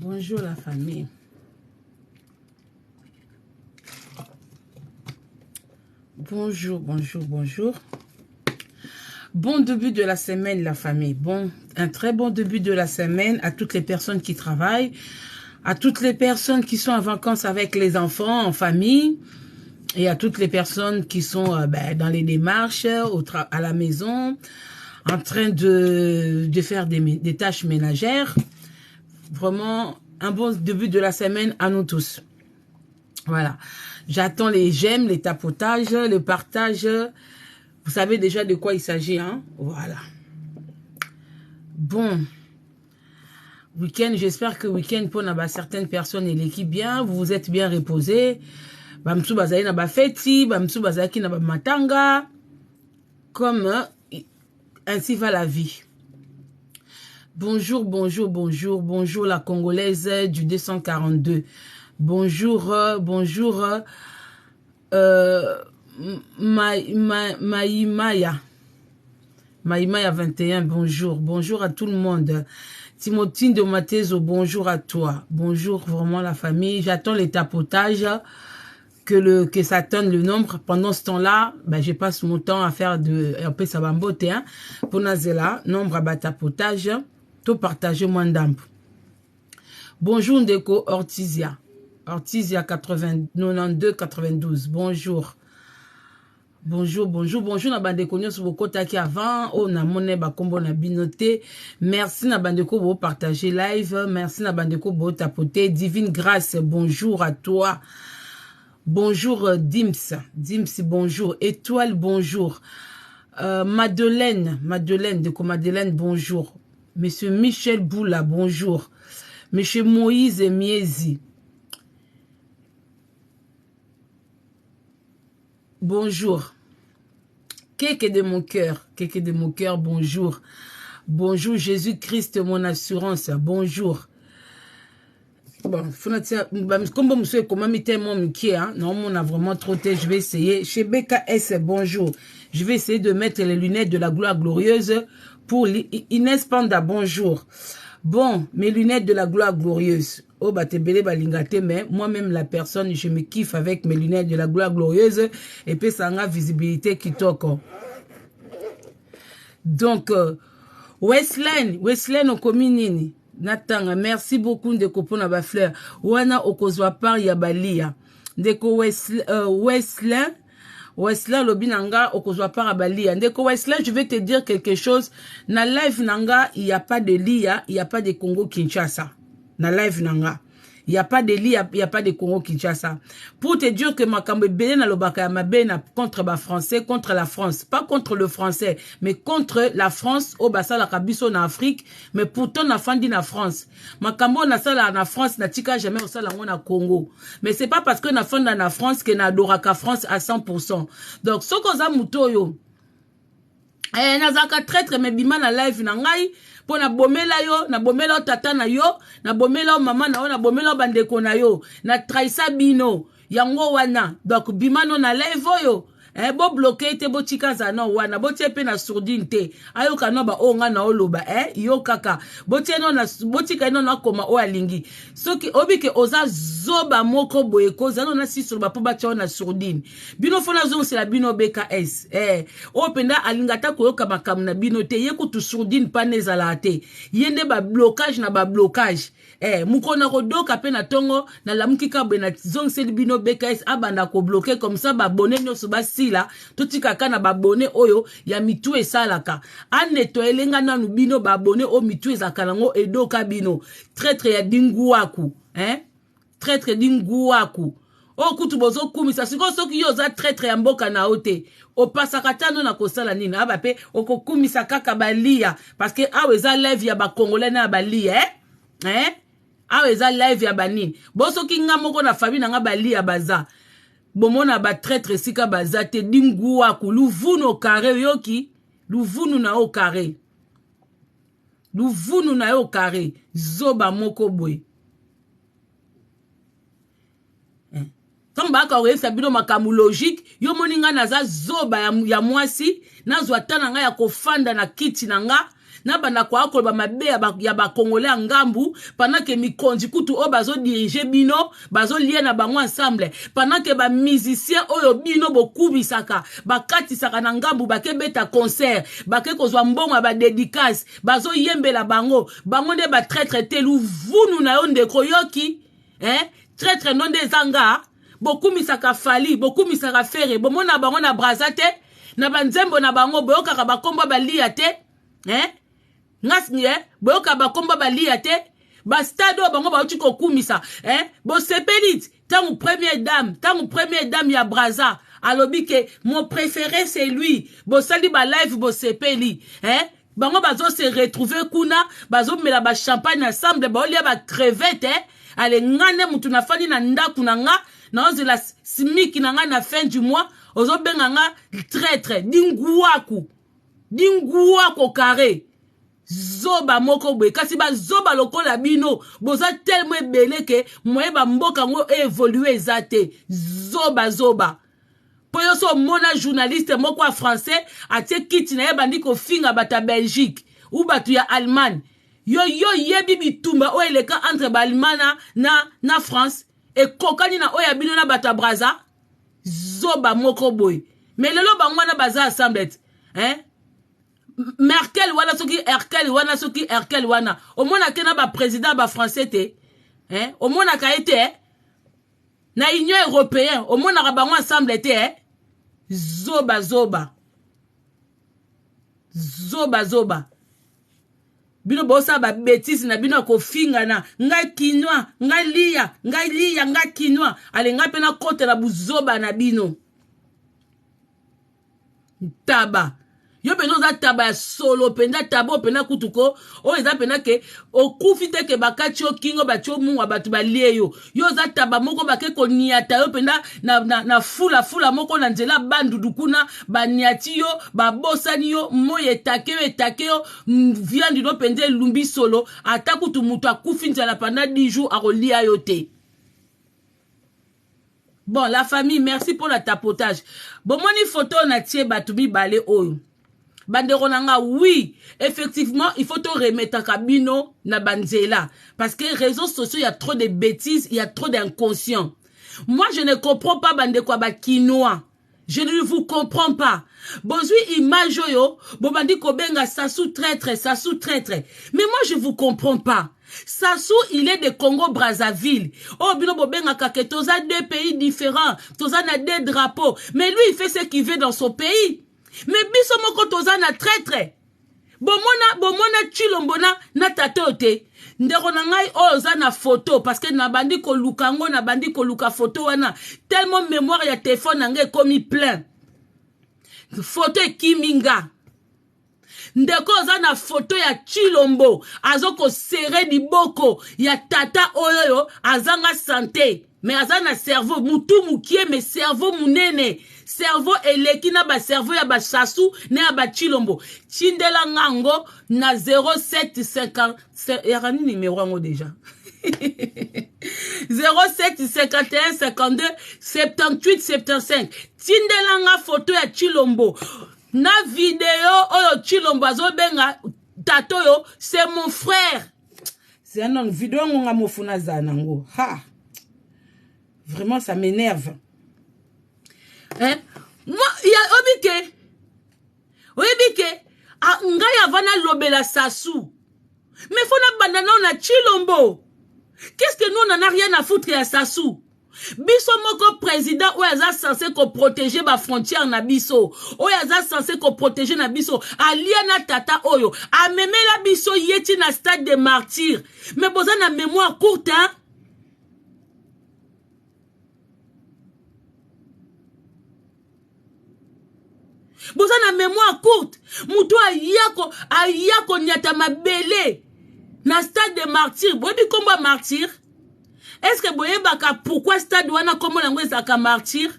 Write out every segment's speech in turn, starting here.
Bonjour la famille. Bonjour, bonjour, bonjour. Bon début de la semaine la famille. Un très bon début de la semaine à toutes les personnes qui travaillent, à toutes les personnes qui sont en vacances avec les enfants, en famille, et à toutes les personnes qui sont dans les démarches, à la maison, en train de faire des tâches ménagères. Vraiment, un bon début de la semaine à nous tous. Voilà. J'attends les j'aime, les tapotages, le partage. Vous savez déjà de quoi il s'agit, hein? Voilà. Bon. Week-end, j'espère que week-end pour certaines personnes et l'équipe bien. Vous vous êtes bien reposés. Bamsou bazali na ba feti, bamsou bazaki na ba matanga. Comme ainsi va la vie. Bonjour, bonjour, bonjour, bonjour la Congolaise du 242. Bonjour, bonjour, Maïmaya 21, bonjour, bonjour à tout le monde. Timothine de Matézo, bonjour à toi. Bonjour vraiment la famille. J'attends les tapotages, que ça donne le nombre. Pendant ce temps-là, je passe mon temps à faire un peu ça bambote, hein. Pour Nazela, nombre à tapotage. Tout partager moins d'amp. Bonjour Ndeko Ortizia. Ortizia 92 92. Bonjour. Bonjour, bonjour, bonjour na bandeko nyo sur vos qui avant. Oh na monnaie ba kombo na binoté. Merci na bandeko bo partager live. Merci na bandeko bo tapoter. Divine grâce, bonjour à toi. Bonjour Dims. Dims, bonjour. Étoile, bonjour. Madeleine Madeleine, bonjour. Monsieur Michel Boula, bonjour. Monsieur Moïse Miezi. Bonjour. Keke de mon cœur, bonjour. Bonjour Jésus-Christ, mon assurance, bonjour. Bon, comme vous savez comment on a vraiment trotté, je vais essayer. Chez BKS, bonjour. Je vais essayer de mettre les lunettes de la gloire glorieuse pour Inès Panda, bonjour. Bon, mes lunettes de la gloire glorieuse. Oh, mais moi-même, la personne, je me kiffe avec mes lunettes de la gloire glorieuse. Et puis, ça a une visibilité qui toque. Donc, Wesley, on commune. Natanga, merci beaucoup de kopona ba fleur. Wana okozwa par ya balia. Ndeko Wesley lobinanga okozwa par ya balia. Ndeko Wesley, je vais te dire quelque chose. Na live nanga, il n'y a pas de lia, il n'y a pas de Congo Kinshasa. Na live nanga. Il n'y a pas de lia, il n'y a pas de Congo Kinshasa. Pour te dire que makambe bene na lobaka ya mabena contre ba français, contre la France. Pas contre le français, mais contre la France, au basa la kabiso na Afrique, mais pourtant na fandi na France. Makambo na sala na France, na tika jamais au sala na Congo. Mais c'est pas parce que na fanda na France que na adoraka France à 100%. Donc, soko za mutoyo. Nazaka traître me bima na live na ngai. Po na bomela yo, na bomela tata na yo, na bomela mama na yo, na bomela bandeko na yo, na traisa bino, yango wana. Donc bimano na live yo. Bo bloqué te bo chikaza na wana, bo tie pe na sourdine te. Ayo ka no ba o nga na oloba, yo kaka. Bo tie no na bo tika no na koma o alingi. Soki obi ke oza zoba moko boye koza no na sisuru ba po ba tia na sourdine. Bino fona zo c'est la bino BKS. O penda alingata ko yoka makam na bino te ye kutu sourdine panezala te. Yende ba blocage na ba blocage. Mukona kodoka pe na tongo na lamukika be na zong c'est bino BKS abanda ko bloquer comme ça ba bonne nyoso ba là tout kaka na babone oyo ya mitu esalaka aneto elenga nanu bino babone o mitu ezaka nango edoka bino traître ya dinguaku traître dinguaku o kutu bozo kumisa siko soki yo za traître ya mboka na ote o pasaka tano na kosala nini aba pe okokumisa kaka balia parce que aweza live ya ba congolais na balia aweza live ya banini boso kinga moko na famille na nga balia baza bomona ba traître sika bazate dingua ku luvunu au carré yoki luvunu na au carré luvunu na au carré zoba moko boy tamba ka wesa bino makamu logique yo moninga naza zoba ya mwasi nazwa tana nga ya kofanda na kiti nanga na bana kwa ko ba mabe ya ba congolais ngambu pendant que mikonzi kutu o bazo diriger bino bazo lier na bango ensemble pendant que ba musicien oyo bino bokubisaka bakatisaka na ngambu bakebeta concert bake kozwa mbongo ba dédicace bazo yembela bango nde ba traître telu vunu na yo ndeko yoki traître non des zanga bokumisaka fali bokumisaka fere bomona bango na brazate na banzembo na bango boyokaka bakomba balia te ngasnye boyoka bakomba balia te ba stade bango bauti kokumisa bo sepelit tangu première dame ya Braza alobi ke mon préféré c'est lui bo sali ba live bo sepeli bango bazo se retrouver kuna bazo mela ba champagne ensemble ba olia ba crevette ale ngane mutu na fani na ndaku na nga na ozela simiki na nga na fin du mois ozo benga nga traître dinguaku carré zoba moko boy kasi ba zoba lokola bino boza tellement ebele ke moye ba mboka ngo évoluer ezate zoba poyo so mona journaliste moko a français atie kiti na ye bandi ko finga bata Belgique ou batu ya Allemagne yo yebi bitumba o eleka entre ba Allemagne na France e kokani na oya bino na bata Braza zoba moko boy mais lelo bangwa na baza ensemble Merkel wana soki Erkel wana omona kena ba président ba français te omona ka ete na union européenne omona ka bango ensemble te zoba bino bosa ba bêtise na bino ko finga na nga kinwa nga lia nga kinwa ale nga pena kote na buzoba na bino taba yo pena za taba ya solo penda tabo pena kutuko o eza pena ke okufite ke bakati o kingo batio munga batu balie yo za taba moko bake ko niata yo penda na fula moko na nzela bandudu kuna baniati yo babosani yo moye etake yo viandi no pende lumbi solo ata kutu mutu akufi nzala pendant 10 jours akolia yo te. Bon, la famille, merci pour le tapotage. Bon, moni photo na tie batubi bale oyo. Banderonanga, oui, effectivement, il faut te remettre à Kabino na banzela. Parce que les réseaux sociaux, il y a trop de bêtises, il y a trop d'inconscients. Moi, je ne comprends pas bandekwa ba quinoa. Je ne vous comprends pas. Bozui image yo, bobandi kobenga Sassou traître. Mais moi, je vous comprends pas. Sassou, il est de Congo-Brazzaville. Oh, bino bobenga kake, toza 2 pays différents. Toza na 2 drapeaux. Mais lui, il fait ce qu'il veut dans son pays. Mais biso moko toza na traître. Bomona chilombona na tatote. Ndeko na ngai oza na photo parce que na bandi ko lukango na bandi ko luka photo wana tellement mémoire ya téléphone nanga komi plein. Photo kiminga. Ndeko oza na photo ya Chilombo azoko serre di boko ya tata oyo azanga santé mais azana cerveau mutu mukie mais cerveau munene. Cerveau eleki na ba cerveau ya ba Sassou na ya ba Chilombo. Chindela ngango na 0750 ya ni numéro ngo déjà. 0751 52 78 75. Chindela nga photo ya Chilombo. Na vidéo oyo Chilombo azobenga tato yo, c'est mon frère. C'est un nom vidéo nga mofuna zanango. Ha. Vraiment ça m'énerve. Moi, il y a Obike, ngai avana lobela Sassou. Mais faut na banana on a Chilombo. Qu'est-ce que nous on n'a rien à foutre à Sassou? Biso moko président ou yaza censé ko protéger ba frontière na biso. O yaza censé ko protéger na biso. Alia na tata oyo. A meme la biso yeti na stade de martyrs. Mais boza na mémoire courte hein. Boza na mémoire courte. Mutu ayako nyata mabele. Na stade de martyrs. Bobi komba martyr. Est-ce que boye baka pourquoi stade wana komo lango ezaka martyr?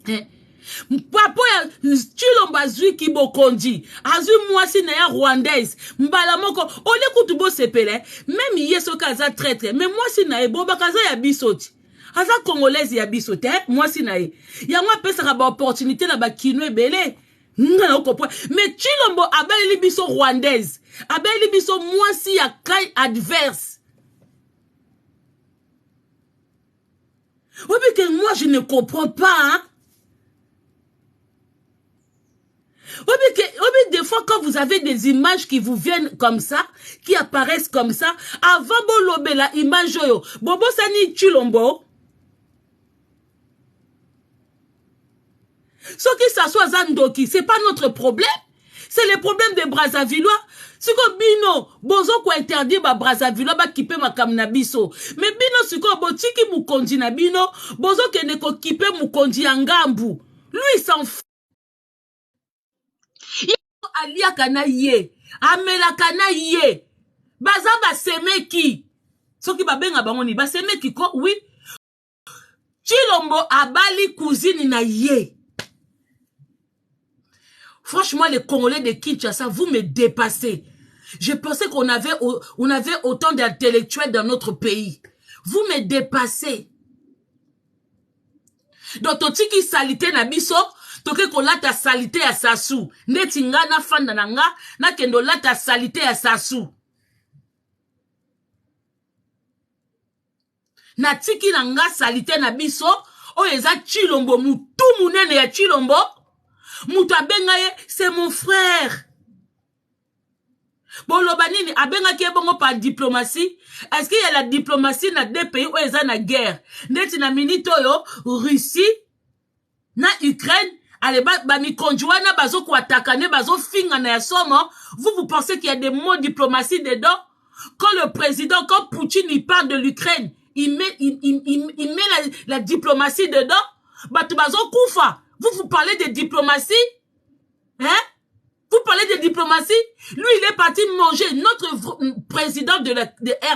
Papa ya Chilombo azui kibokondi. Azui mwasi na ya rwandaise. Mbala moko. Ole kutu bo sepele. Même yeso kaza traître. Mais mwasi na ebo bakaza ya bisoti. Aza congolaise ya bisote, moi si nae. Ya mwa pesa ka ba opportunité na ba kino ebele. Mais Chilombo abeli biso rwandaise, abeli biso mwasi ya kai adverse. Oui, mais que moi je ne comprends pas, hein. Oui, mais des fois quand vous avez des images qui vous viennent comme ça, qui apparaissent comme ça, avant bolobe la image yo, bobo sani Chilombo. Ce qui s'assoit Zandoki, c'est pas notre problème. C'est le problème des Brazzavillois. Siko bino, bozo ko interdit ba Brazzavillois ba kipe makamna biso. Mais bino siko botiki mukonji na bino, bozo kene ko kipe mukonji angambu. Lui il s'en fout. Yako alia kana ye, amela kana ye. Baza ba semeki. Soki ba benga bangoni ba semeki ko oui. Chilombo abali cousine na ye. Franchement, les Congolais de Kinshasa, vous me dépassez. Je pensais qu'on avait autant d'intellectuels dans notre pays. Vous me dépassez. Donc, totiki salité na biso, toke ko lata salité à Sassou. Netinga na fanda nanga, na kendo lata salité à Sassou. Na tiki nanga salité na biso, o eza Chilombo, mutu munene ya Chilombo. Mouta bengaye, c'est mon frère. Bon, l'obanini, a benga bongo par diplomatie. Est-ce qu'il y a la diplomatie dans des pays où ils ont la guerre? Neti na minito yo, Russie, na Ukraine, allez, ba mi konjuana, bazo kwa takane, bazo finga na yasomo. Vous pensez qu'il y a des mots diplomatie dedans? Quand le président, quand Poutine, il parle de l'Ukraine, il met la diplomatie dedans? Batu bazo koufa. Vous parlez de diplomatie? Hein? Vous parlez de diplomatie? Lui, il est parti manger notre président de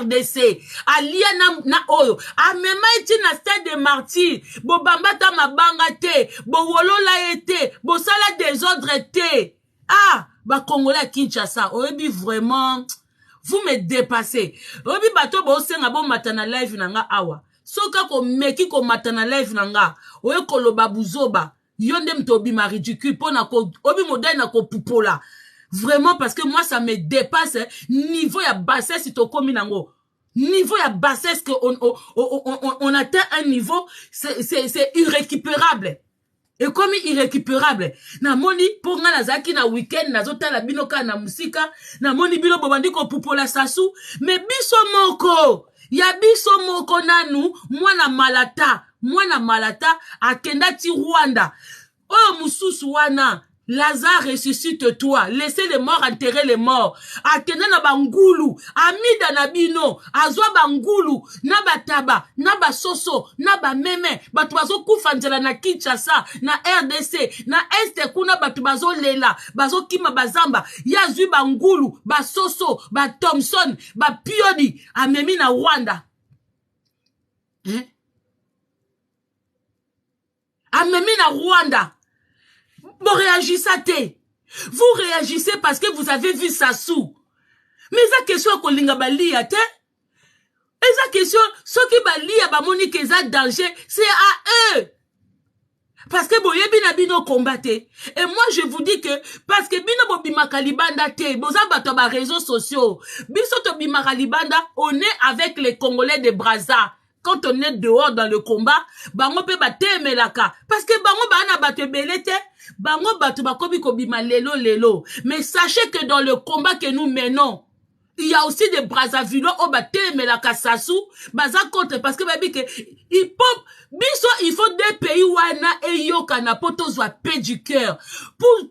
RDC. Alia na oyo. Amema iti na stade de martyrs. Bo bambata mabanga te. Bo wolola ete. Bo sala désordre te. Ah! Ba Congolais à Kinshasa. Oyebi vraiment. Vous me dépassez. Oyebi bato bo senga bo matana live nanga awa. Soka ko meki ko matana live nanga. Oye koloba buzoba. Yondem tobi ma ridicule pona ko obi modèle na ko pupola. Vraiment parce que moi ça me dépasse, hein. Niveau ya bassesse si to komi nango. Niveau ya bassesse que on atteint un niveau c'est irrécupérable. Et comme irrécupérable. Na moni pour nga nazaki na week-end na zota la binoka na musika, na moni bilo bobandi ko pupola Sassou, mais biso moko. Ya biso moko nanu mwana malata akenda ti Rwanda. Oh mususu wana Lazare ressuscite-toi, laissez les morts enterrer les morts. Akenda na bangulu, amida na bino, azwa bangulu, na bataba, na basoso, na bameme, batu bazo kufa nzela na Kinshasa, na RDC, na Este kuna batu bazo lela, bazo kima bazamba, yazwi bangulu, basoso, ba Thompson, ba Pioni, amemi na Rwanda. Hein? Amemi na Rwanda. Vous réagissez. Vous réagissez parce que vous avez vu Sassou. Mais ça question ko linga bali ate. Et ça question ce qui bali ba moni que ça danger, c'est à eux. Parce que boye bina bino combattre. Et moi je vous dis que parce que bino bo bimaka libanda te, boza bato ba réseaux sociaux. Biso to bimaka libanda, on est avec les Congolais de Brazza. Quand on est dehors dans le combat, bango pe ba temelaka parce que bango ba na bato belete, bango bato ba kobi kobima lelo. Mais sachez que dans le combat que nous menons, il y a aussi des Brazzavillois au ba temelaka Sassou, baza contre parce que babi que il pop biso il faut des pays wana et yokana poto zwa paix du cœur.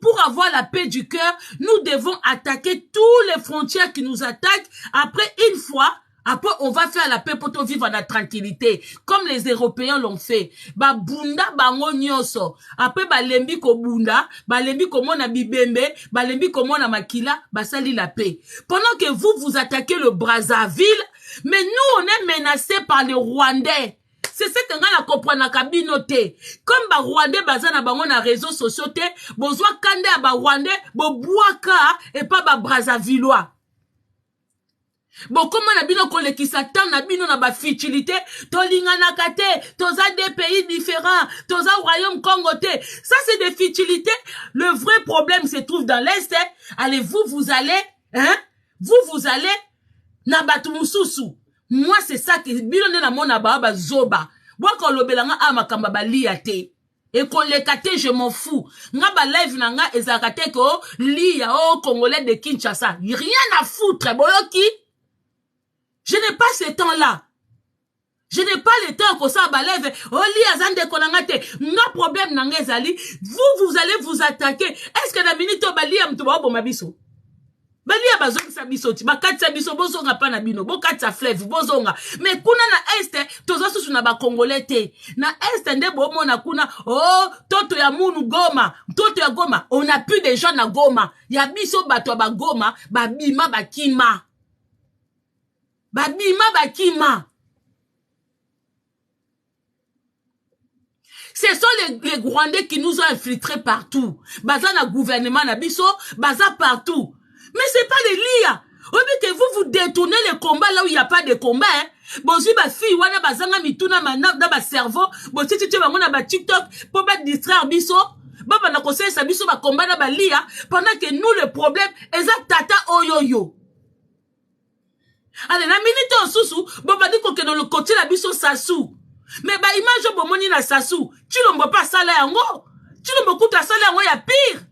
Pour avoir la paix du cœur, nous devons attaquer tous les frontières qui nous attaquent. Après une fois après, on va faire la paix pour tout vivre en la tranquillité. Comme les Européens l'ont fait. Ba bunda bango nyoso. Après, ba lembi ko bunda. Ba lembi ko mona bibembe. Ba lembi ko mona makila. Ba sali la paix. Pendant que vous attaquez le Brazzaville, mais nous, on est menacés par les Rwandais. C'est ce que nous comprenons na kabinote. Comme ba Rwandais bazana bango na réseaux sociaux te. Bozwa kande ba Rwandais. Bo boaka et pas ba Brazzavillois. Bon, comment na bino kolekisa tant na bino na ba futilité, tolinganaka te, toza des pays différents, toza royaume Congo te. Ça c'est des futilités. Le vrai problème se trouve dans l'Est. Allez, vous allez, hein? Vous allez na batu mususu. Moi c'est ça que bino na mona ba zoba. Bwako lobelanga amakamba balia te. Et qu'on les kate, je m'en fous. Nga ba live na nga ezakate ko liya o Congolais de Kinshasa. Rien à foutre, boyoki. Je n'ai pas ce temps-là. Je n'ai pas le temps que ça balève. Oh, li azande konangate. Nga problème nanga ezali. Vous allez vous attaquer. Est-ce que na minute bali am tuba bo mabiso? Bali ya bazonga sa biso ti. Ba katsa biso bozonga pa na bino. Bo katsa fleuve bozonga. Mais kuna na est toza susu na ba congolais te. Na est nde bo mona kuna. Oh, toto ya munu Goma. Toto ya Goma. On a plus de gens na Goma. Ya biso bato ba Goma, ba bima ba kima. Babima bakima. Ce sont les Rwandais qui nous ont infiltrés partout. Baza na gouvernement na biso, baza partout. Mais c'est pas les liens. Au lieu que vous détournez les combats là où il n'y a pas de combat, hein. Bon, si ma fille, wana bazanga mituna manab dans ma cerveau, bon, si tu vas mon ba TikTok, pour pas distraire biso, baba na conseil sa biso ba combat na ba lia, pendant que nous le problème, exact tata oyoyo. Allez, la minute en sous, bon, bah, dit qu'on est dans le côté la biso Sassou. Mais, bah, imagine, bon, moni na Sassou. Tu l'en vois pas ça là, en gros. Tu l'en vois pas ça là, en gros, il y a pire.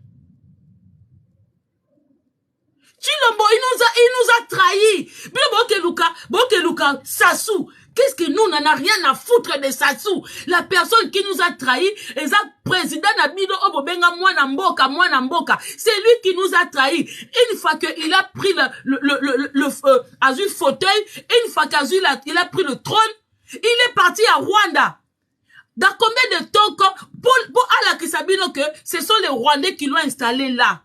Tu l'en vois, il nous a trahis. Bon, que Luka, Sassou. Qu'est-ce que nous, on n'en a rien à foutre de Sassou? La personne qui nous a trahis, et ça, président Nabino Obobenga Mwana Mboka. C'est lui qui nous a trahis. Une fois qu'il a pris le fauteuil, une fois qu'il a pris le trône, il est parti à Rwanda. Dans combien de temps, pour Ala Kisabino que ce sont les Rwandais qui l'ont installé là?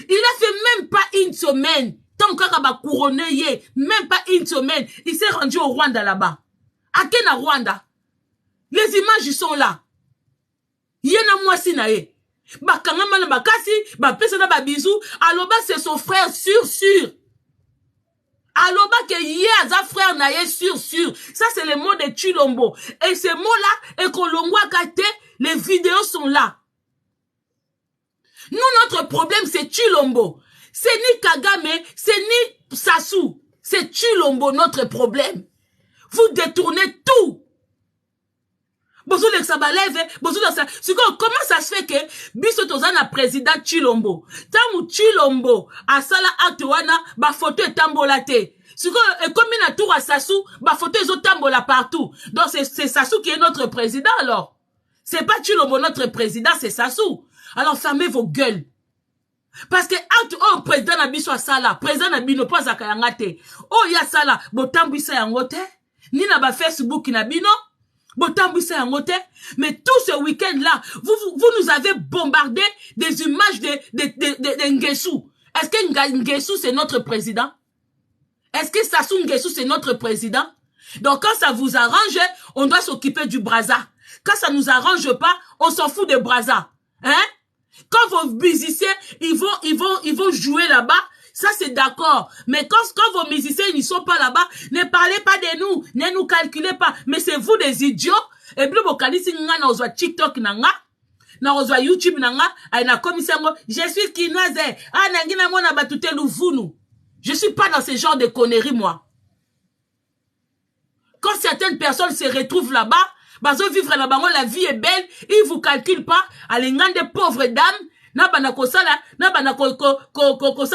Il a fait même pas une semaine. Tant qu'on a couronné, même pas une semaine, il s'est rendu au Rwanda là-bas. À Kena Rwanda. Les images sont là. Yena mwasi na ye. Bakangama na bakasi, pesa na babizou, aloba c'est son frère sûr. Aloba que yé aza frère na ye sûr. Ça c'est le mot de Chilombo. Et ce mot-là, et Kolongwa Kate, les vidéos sont là. Nous, notre problème, c'est Chilombo. C'est ni Kagame, c'est ni Sassou. C'est Chilombo, notre problème. Vous détournez tout. Bonjour les Sabalèves, bonjour les Sabalèves. Comment ça se fait que Biso Tozana président Chilombo? Tamu Chilombo, à Sala Actewana, ba photo est tambolate. Et comme il a tour à Sassou, ba photo est tambola partout. Donc c'est Sassou qui est notre président alors. C'est pas Chilombo notre président, c'est Sassou. Alors fermez vos gueules. Parce que oh président Nabiso a Sala, président Nabino pas Zakayangate. Oh ya Sala, botambisa yangote. Ni na ba Facebook Nabino. Mais tout ce week-end-là, vous nous avez bombardé des images de Nguessou. Est-ce que Nguessou c'est notre président? Est-ce que Sassou Nguessou c'est notre président? Donc quand ça vous arrange, on doit s'occuper du Brazza. Quand ça nous arrange pas, on s'en fout de Brazza. Hein? Quand vos musiciens, ils vont jouer là-bas, ça c'est d'accord. Mais quand vos musiciens ils ne sont pas là-bas, ne parlez pas de nous, ne nous calculez pas. Mais c'est vous des idiots. Et puis vous kalisi nga na ozwa TikTok nanga, na ozwa YouTube nanga, ay na komisango, je suis kinoise, ah nangina mona batute luvunu. Je suis pas dans ce genre de conneries moi. Quand certaines personnes se retrouvent là-bas, bazo vivre là-bas, la vie est belle, ils vous calculent pas, allez ngande pauvres dames. Na bana kosala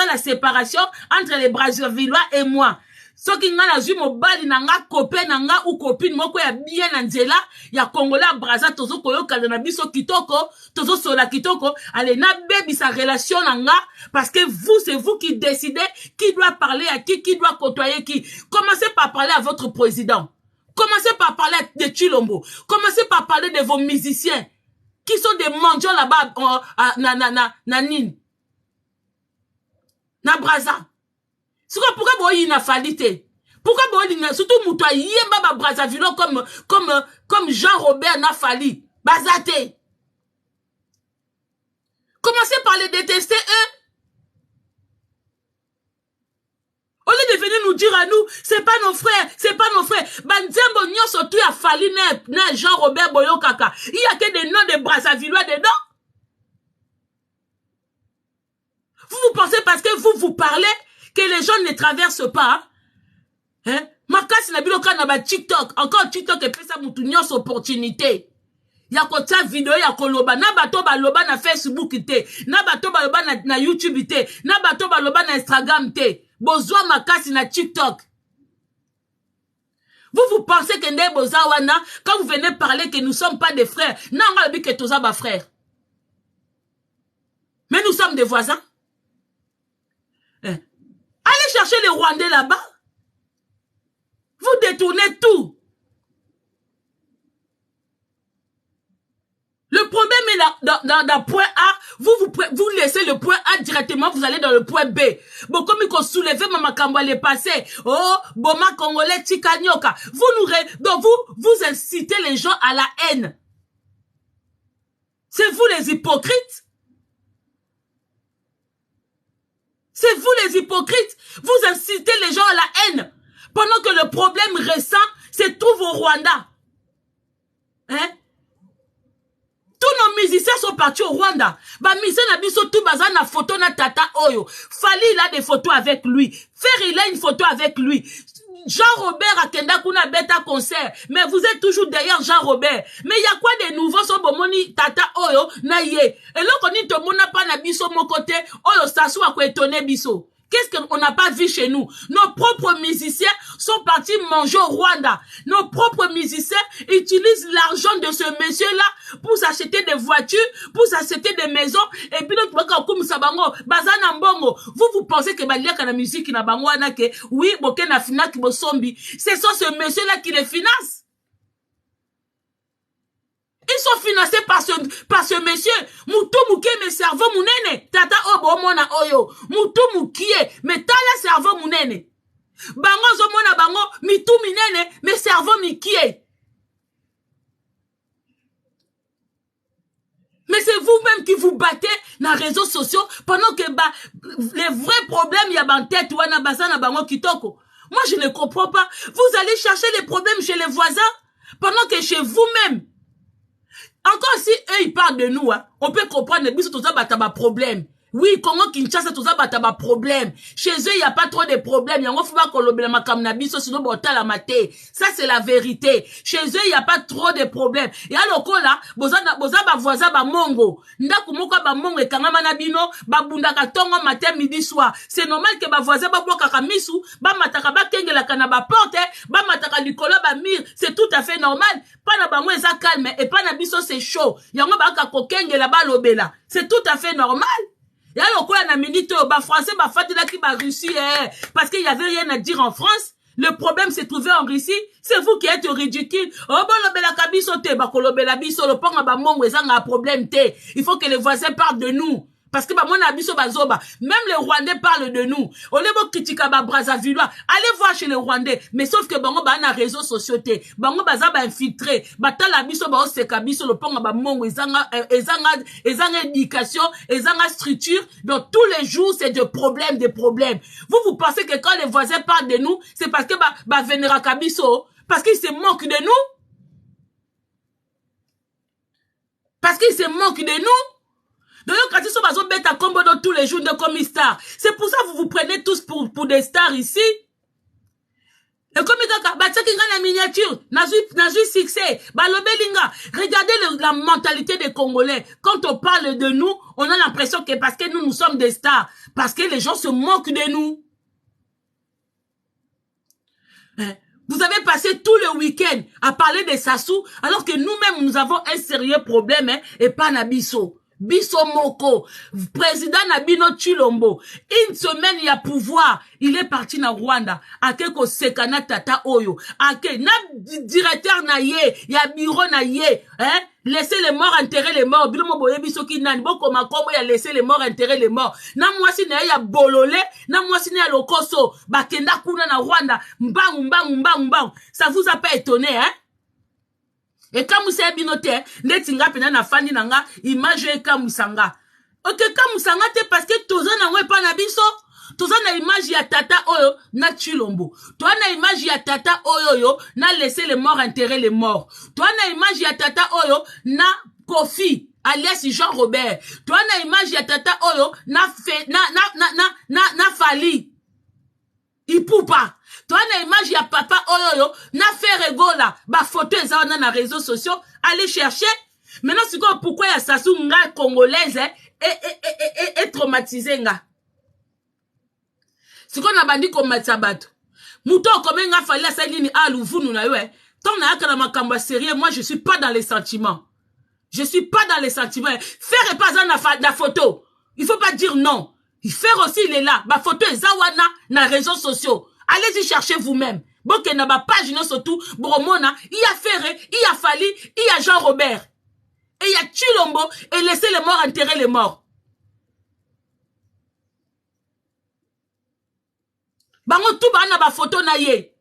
la séparation entre les Brazzavillois et moi. Soki nga na zui mobali na nga copain na nga ou copine moko ya bien na nzela ya Congolais Brazza tozo koyoka na biso kitoko tozo sola kitoko allez na baby sa relation na nga parce que vous c'est vous qui décidez qui doit parler à qui doit côtoyer qui. Commencez par parler à votre président. Commencez par parler de Chilombo. Commencez par parler de vos musiciens qui sont des mendiants là-bas na Nine. Na Brazza. Pourquoi boy n'a falité? Pourquoi boy n'a surtout moutoua yemba ba Brazzaville comme Jean-Robert n'a fallu. Bazate. Commencez par les détester eux. Au lieu de venir nous dire à nous, c'est pas nos frères, c'est pas nos frères. Banzembo nyonso tu a fallu na Jean-Robert Boyokaka. Il y a que des noms de Brazzavillois dedans. Vous pensez parce que vous parlez que les gens ne traversent pas, hein? Makasi na biloka na ba TikTok, encore TikTok et puis ça mutu nyonso opportunité. Ya ko ta vidéo ya koloba na bato ba loba na Facebook te, na bato ba loba na YouTube te, na bato ba loba na Instagram te. Bozwa makasi na TikTok. Vous pensez que Ndé Bozawana, quand vous venez parler que nous ne sommes pas des frères, non, on va dire que tous nos frères. Mais nous sommes des voisins. Hein? Allez chercher les Rwandais là-bas. Vous détournez tout. Le problème est dans le point A. Vous laissez le point A directement, vous allez dans le point B. Bon, comme il soulevez Mama Kamba les passés. Oh, Boma Congolais Tikanyoka. Donc vous incitez les gens à la haine. C'est vous les hypocrites. C'est vous les hypocrites. Vous incitez les gens à la haine. Pendant que le problème récent se trouve au Rwanda. Hein? Tous nos musiciens sont partis au Rwanda. Bah, musicien n'a biso tout bazar na photo na tata Oyo. Fali, il a des photos avec lui. Fer, il a une photo avec lui. Jean-Robert Akenda kuna beta concert. Mais vous êtes toujours derrière Jean-Robert. Mais il y a quoi de nouveau sur bomoni tata Oyo na ye. Et là, qu'on dit tout le monde n'a pas na biso mon côté. Oyo sasu a quoi étonner biso. Qu'est-ce qu'on n'a pas vu chez nous? Nos propres musiciens sont partis manger au Rwanda. Nos propres musiciens utilisent l'argent de ce monsieur-là pour s'acheter des voitures, pour s'acheter des maisons. Et puis, vous pensez que la musique n'a pas oui, c'est ça ce monsieur-là qui les finance. Ils sont financés par ce monsieur. Moutou mouké me cerveau mounene. Tata obo mona oyo. Moutou moukie me tala cerveau mounene. Bango zo mona bango mitou minene me cerveau mikie. Mais c'est vous-même qui vous battez dans les réseaux sociaux pendant que les vrais problèmes y a en tête ou na basana bango kitoko. Moi je ne comprends pas. Vous allez chercher les problèmes chez les voisins pendant que chez vous-même. Encore si eux ils parlent de nous, hein, on peut comprendre que tout ça bataba problème. Oui, Congo Kinshasa tout ça bataba problème. Chez eux il y a pas trop de problèmes. Il y a un faut pas kolobela makamna biso sinon bota la maté. Ça c'est la vérité. Chez eux il y a pas trop de problèmes. Et alors là, boza ba voisin ba mongo. Ndaku moko ba mongo e kangama na bino ba bundaka tongo matin midi soir. C'est normal que ba voisin ba boka kamisu, ba mataka ba kengela kana ba porte, ba mataka likolo ba mire. C'est tout à fait normal. Pas na bango eza calme et pas na biso c'est chaud. Yango ba ka kokengela ba lobela. C'est tout à fait normal. Et alors quoi na minute ba français ba fatila ki ba Russie parce qu'il y avait rien à dire en France. Le problème s'est trouvé en Russie. C'est vous qui êtes ridicule. Oh bon lobela kabiso te ba kolobela biso le ponga ba mongo ezanga problème te. Il faut que les voisins parlent de nous. Parce que mon abiso bazoba, même les Rwandais parlent de nous. On les voit critiquer ba Brazzavillois. Allez voir chez les Rwandais. Mais sauf que bango ba na réseaux sociaux te. Bango baza ba infiltré. Batala biso ba oseka biso le ponga ba mongo ezanga éducation, ezanga structure. Donc tous les jours c'est des problèmes. Vous pensez que quand les voisins parlent de nous, c'est parce que ba venera kabiso, parce qu'ils se moquent de nous. Parce qu'ils se moquent de nous. Donc, quand ils sont basés bête à combo tous les jours de comme stars. C'est pour ça que vous vous prenez tous pour des stars ici. Et comme la miniature, Nazui succès, Balobelinga. Regardez la mentalité des Congolais. Quand on parle de nous, on a l'impression que parce que nous sommes des stars, parce que les gens se moquent de nous. Vous avez passé tout le week-end à parler de Sassou, alors que nous-mêmes, nous avons un sérieux problème, et pas Nabiso. Biso Moko, président Nabino Chilombo, une semaine il y a pouvoir, il est parti na Rwanda, akeko sekana tata Oyo, na directeur na ye, il y a bureau na ye, hein, laissez les morts enterrer les morts, bilomo boye biso ki nani, boko makobo ya laisser les morts enterrer les morts, na mwasi na ya bolole, na mwasi na ya lokoso, bakenda kuna na Rwanda, mbang, ça vous a pas étonné, hein? Et quand vous savez binote, netinga pena na fani nanga, image et kamusanga. Ok, kamusanga te parce que tozo na pas na biso. toza na image ya tata oyo na Chilombo, toza na image ya tata oyo na laisser les morts enterrer les morts, toza na image ya tata oyo na Kofi alias Jean Robert, toza na image ya tata oyo na Fali Ipupa, toza na image ya papa oyo na Ferregola, ba photo eza na réseaux sociaux, allez chercher. Maintenant c'est quoi pourquoi ya Sassou nga congolaise et traumatisé nga. C'est qu'on a bandi comme Matsabato. Mouto comme nga fallait sa ligne à Louvounou na yo. Tant na ka na makamba sérieux, moi je suis pas dans les sentiments. Je suis pas dans les sentiments. Faire pas la photo. Il faut pas dire non. Il fait aussi il est là. Ma photo est zawana na réseaux sociaux. Allez-y chercher vous-même. Bon que na ba page non surtout Bromona, il y a Ferré, il y a Fali, il y a Jean Robert. Et il y a Chilombo et laisser les morts enterrer les morts. Bango tout bana ba photo na ye.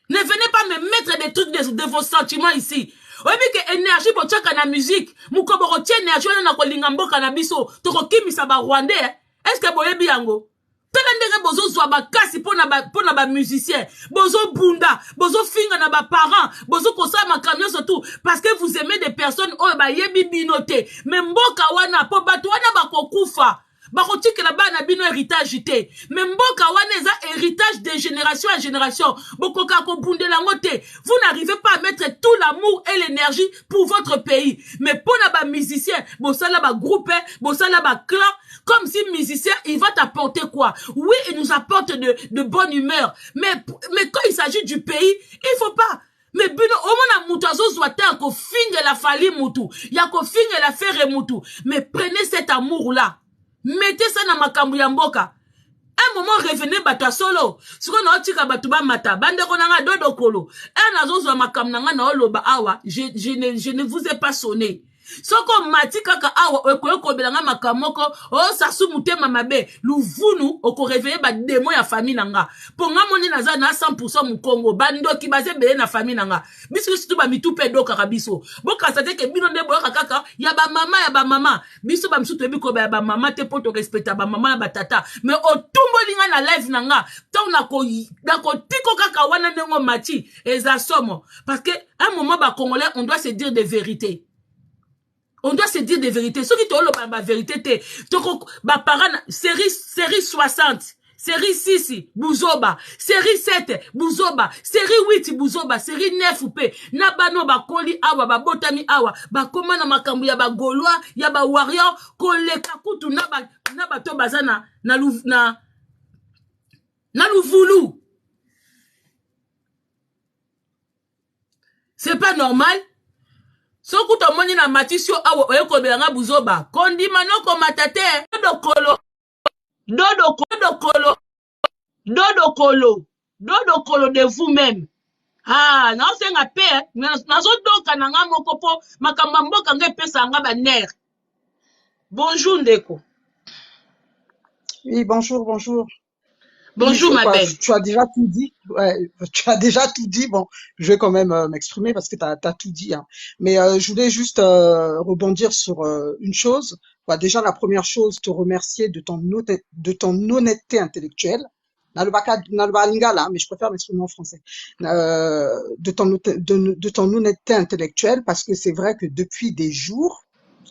Ne venez pas me mettre des trucs de vos sentiments ici. Oyebi que énergie bochaka na musique, mukoboro tie énergie na kolinga mboka na biso, toko kimisa ba Rwandais. Est-ce que boyebi yango? Tala ndenge bozo zwa ba kasi pona ba musicien, bozo bunda, bozo finga na ba parents, bozo kosa ma camion surtout parce que vous aimez des personnes oyo ba yebi binote. Mais mboka wana po bato wana bakokufa. Bakotika la bana bino héritage te. Mais mboka wana eza héritage de génération en génération. Bokoka ko bundela ngote. Vous n'arrivez pas à mettre tout l'amour et l'énergie pour votre pays. Mais pour la musicien, bosala ba groupe, bosala ba clan, comme si musicien, il va t'apporter quoi? Oui, il nous apporte de bonne humeur. Mais quand il s'agit du pays, il faut pas. Mais bino, omona mutazo zwata ko finge la Fali mutu. Ya ko finge la Ferre mutu. Mais prenez cet amour-là. Mettez ça dans ma kambu ya mboka. Un moment revenez bato solo. Siko na otika bato ba mata. Bande konanga dodo kolo. Un nazo zwa makam nanga na oloba awa. Je ne vous ai pas sonné. Soko mati kaka awa eko belanga makamoko o Sassou mutema mabe luvunu oko réveiller ba démon ya famille nanga ponga moni naza na 100% mu Congo bando ki baze bele na famille nanga biso surtout ba mitu pe doka kabiso boka sate ke bino nde boka kaka ya ba mama biso ba msuto ebi ko ba mama te poto respecta ba mama ba tata mais o tumbo linga na live nanga tant na ko tiko kaka wana nengo mati eza somo parce que à un moment ba congolais on doit se dire des vérités. On doit se dire des vérités. Ceux qui te ont la vérité, série 60, série 6, Bouzoba, série 7, Bouzoba, série 8, Bouzoba, série 9, Oupe, Nabano, Bakoli, Awa, Botami, Awa, Bakoma, Namakambu, Yaba Gaulois, Yaba Warrior, Kole Kakutu, Nabato Bazana, na Louvoulou. C'est pas normal. Soku to moni na matisio awo oyeko belanga buzoba kondi manoko matate dodo kolo de vous-même. Ah na osenga pe nazo doka na nga moko po makamba mboka nge pesa nga ba ner. Bonjour Ndeko. Oui, bonjour. Bonjour Oui, ma belle. tu as déjà tout dit. Ouais, tu as déjà tout dit. Bon, je vais quand même m'exprimer parce que tu as tout dit. Hein. Mais je voulais juste rebondir sur une chose. Bah, déjà, la première chose, te remercier de ton honnêteté intellectuelle. Nalba Lingala, mais je préfère m'exprimer en français. De ton honnêteté intellectuelle parce que c'est vrai que depuis des jours,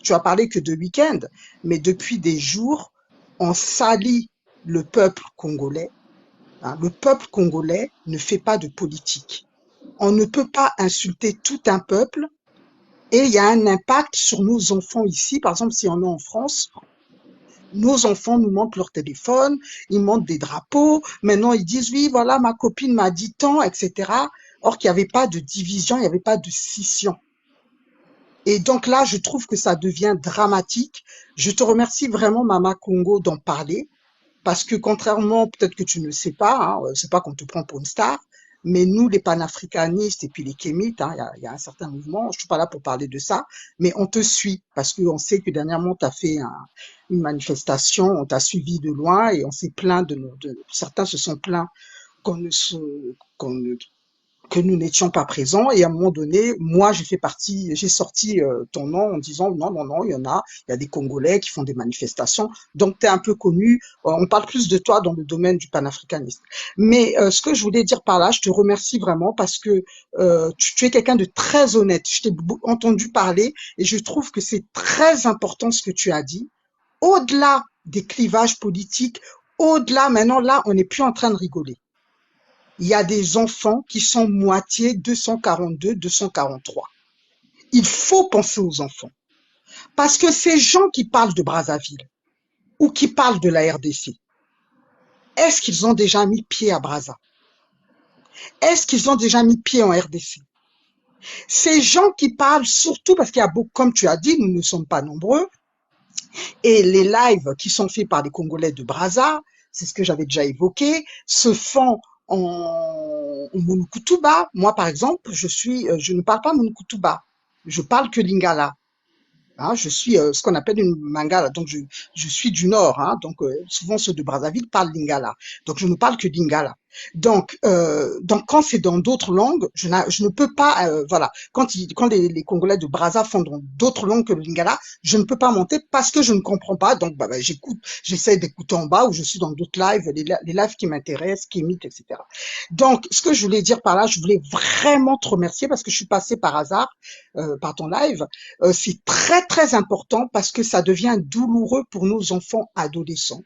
tu as parlé que de week-end, mais depuis des jours, on salit le peuple congolais. Hein, le peuple congolais ne fait pas de politique. On ne peut pas insulter tout un peuple et il y a un impact sur nos enfants ici. Par exemple, si on est en France, nos enfants nous montrent leur téléphone, ils montrent des drapeaux. Maintenant, ils disent, oui, voilà, ma copine m'a dit tant, etc. Or qu'il n'y avait pas de division, il n'y avait pas de scission. Et donc là, je trouve que ça devient dramatique. Je te remercie vraiment, Mama Congo, d'en parler. Parce que contrairement, peut-être que tu ne sais pas, hein, c'est pas qu'on te prend pour une star, mais nous, les panafricanistes et puis les kémites, hein, y a un certain mouvement, je suis pas là pour parler de ça, mais on te suit parce qu'on sait que dernièrement, tu as fait une manifestation, on t'a suivi de loin et on s'est plaint certains se sont plaints qu'on ne que nous n'étions pas présents. Et à un moment donné, moi, j'ai sorti ton nom en disant non, non, non, il y a des Congolais qui font des manifestations. Donc, tu es un peu connu. On parle plus de toi dans le domaine du panafricanisme. Mais ce que je voulais dire par là, je te remercie vraiment parce que tu es quelqu'un de très honnête. Je t'ai entendu parler et je trouve que c'est très important ce que tu as dit. Au-delà des clivages politiques, au-delà, maintenant, là, on n'est plus en train de rigoler. Il y a des enfants qui sont moitié 242, 243. Il faut penser aux enfants. Parce que ces gens qui parlent de Brazzaville ou qui parlent de la RDC, est-ce qu'ils ont déjà mis pied à Brazza? Est-ce qu'ils ont déjà mis pied en RDC? Ces gens qui parlent surtout, parce qu'il y a beaucoup, comme tu as dit, nous ne sommes pas nombreux, et les lives qui sont faits par les Congolais de Brazza, c'est ce que j'avais déjà évoqué, se font en Monukutuba. Moi, par exemple, je ne parle pas Monukutuba. Je parle que Lingala. Hein, je suis ce qu'on appelle une Mangala. Donc, je suis du Nord. Hein, donc, souvent, ceux de Brazzaville parlent Lingala. Donc, je ne parle que Lingala. Donc quand c'est dans d'autres langues, je ne peux pas, voilà. Quand les Congolais de Brazza font dans d'autres langues que le Lingala, je ne peux pas monter parce que je ne comprends pas. Donc, j'essaie d'écouter en bas ou je suis dans d'autres lives, les lives qui m'intéressent, qui imitent, etc. Donc, ce que je voulais dire par là, je voulais vraiment te remercier parce que je suis passée par hasard par ton live. C'est très très important parce que ça devient douloureux pour nos enfants adolescents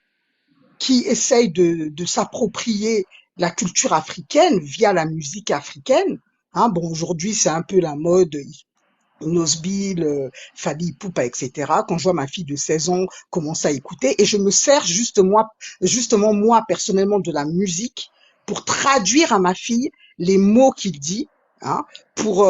qui essayent de s'approprier la culture africaine via la musique africaine. Hein, bon, aujourd'hui, c'est un peu la mode, Nosbil, Fally Ipupa, etc. Quand je vois ma fille de 16 ans commencer à écouter, et je me sers justement moi, personnellement, de la musique pour traduire à ma fille les mots qu'il dit, hein, pour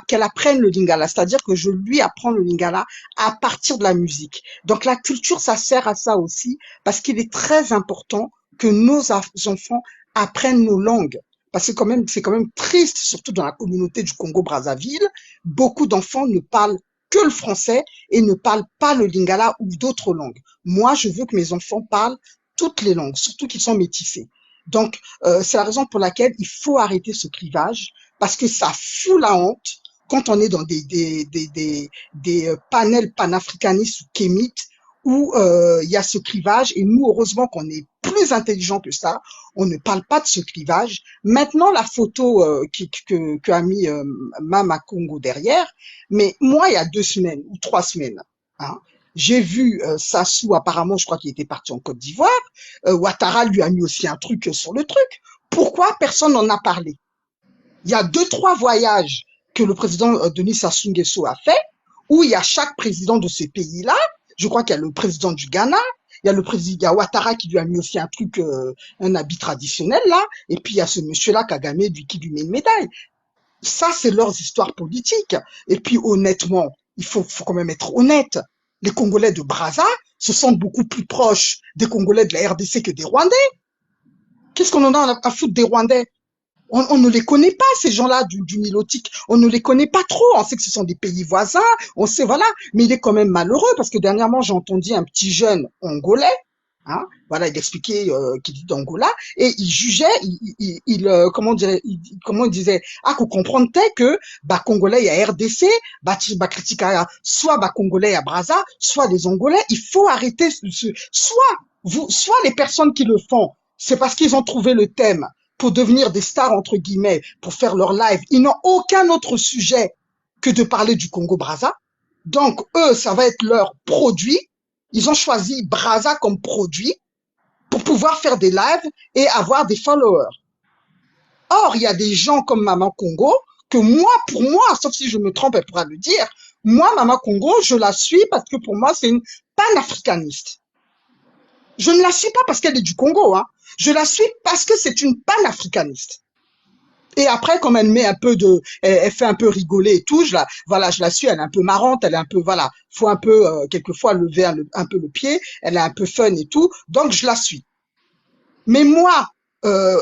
qu'elle apprenne le lingala. C'est-à-dire que je lui apprends le lingala à partir de la musique. Donc la culture, ça sert à ça aussi, parce qu'il est très important que nos enfants apprennent nos langues. Parce que c'est quand même triste, surtout dans la communauté du Congo-Brazzaville, beaucoup d'enfants ne parlent que le français et ne parlent pas le lingala ou d'autres langues. Moi, je veux que mes enfants parlent toutes les langues, surtout qu'ils sont métissés. Donc, c'est la raison pour laquelle il faut arrêter ce clivage, parce que ça fout la honte quand on est dans des panels panafricanistes ou kémites où il y a ce clivage, et nous, heureusement qu'on est plus intelligents que ça, on ne parle pas de ce clivage. Maintenant, la photo que a mis Mama Congo derrière, mais moi, il y a 2 semaines ou 3 semaines, hein, j'ai vu Sassou, apparemment, je crois qu'il était parti en Côte d'Ivoire, Ouattara lui a mis aussi un truc sur le truc. Pourquoi personne n'en a parlé? Il y a 2-3 voyages que le président Denis Sassou Nguesso a fait, où il y a chaque président de ces pays-là. Je crois qu'il y a le président du Ghana, il y a Ouattara qui lui a mis aussi un truc, un habit traditionnel là, et puis il y a ce monsieur-là, Kagame, qui lui met une médaille. Ça, c'est leurs histoires politiques. Et puis honnêtement, il faut quand même être honnête. Les Congolais de Brazza se sentent beaucoup plus proches des Congolais de la RDC que des Rwandais. Qu'est-ce qu'on en a à foutre des Rwandais? On ne les connaît pas, ces gens-là du Nilotique. On ne les connaît pas trop. On sait que ce sont des pays voisins. On sait, voilà. Mais il est quand même malheureux parce que dernièrement, j'ai entendu un petit jeune Angolais, hein, voilà, il expliquait qu'il est d'Angola et il jugeait, comment il disait, ah, qu'on comprend que, Congolais, il y a RDC, critique soit, Congolais à Brazza, soit les Angolais. Il faut arrêter soit les personnes qui le font, c'est parce qu'ils ont trouvé le thème pour devenir des stars, entre guillemets, pour faire leur live. Ils n'ont aucun autre sujet que de parler du Congo-Brazza. Donc, eux, ça va être leur produit. Ils ont choisi Brazza comme produit pour pouvoir faire des lives et avoir des followers. Or, il y a des gens comme Maman Congo que moi, pour moi, sauf si je me trompe, elle pourra le dire, moi, Maman Congo, je la suis parce que pour moi, c'est une panafricaniste. Je ne la suis pas parce qu'elle est du Congo, hein. Je la suis parce que c'est une panafricaniste. Et après, comme elle met un peu elle fait un peu rigoler et tout, je la suis, elle est un peu marrante, elle est un peu, voilà, faut un peu, quelquefois lever un peu le pied, elle est un peu fun et tout, donc je la suis. Mais moi,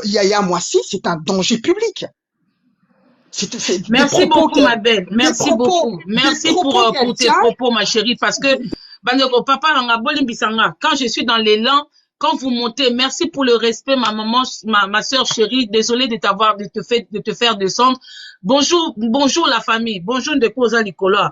Yaya Moussi, c'est un danger public. Merci beaucoup, ma belle. Merci beaucoup. Merci pour tes propos, ma chérie, parce que, Bandeko, papa, quand je suis dans l'élan, quand vous montez, merci pour le respect, ma maman, ma soeur chérie, désolée de te faire descendre. Bonjour la famille, bonjour de Koza Nicolas.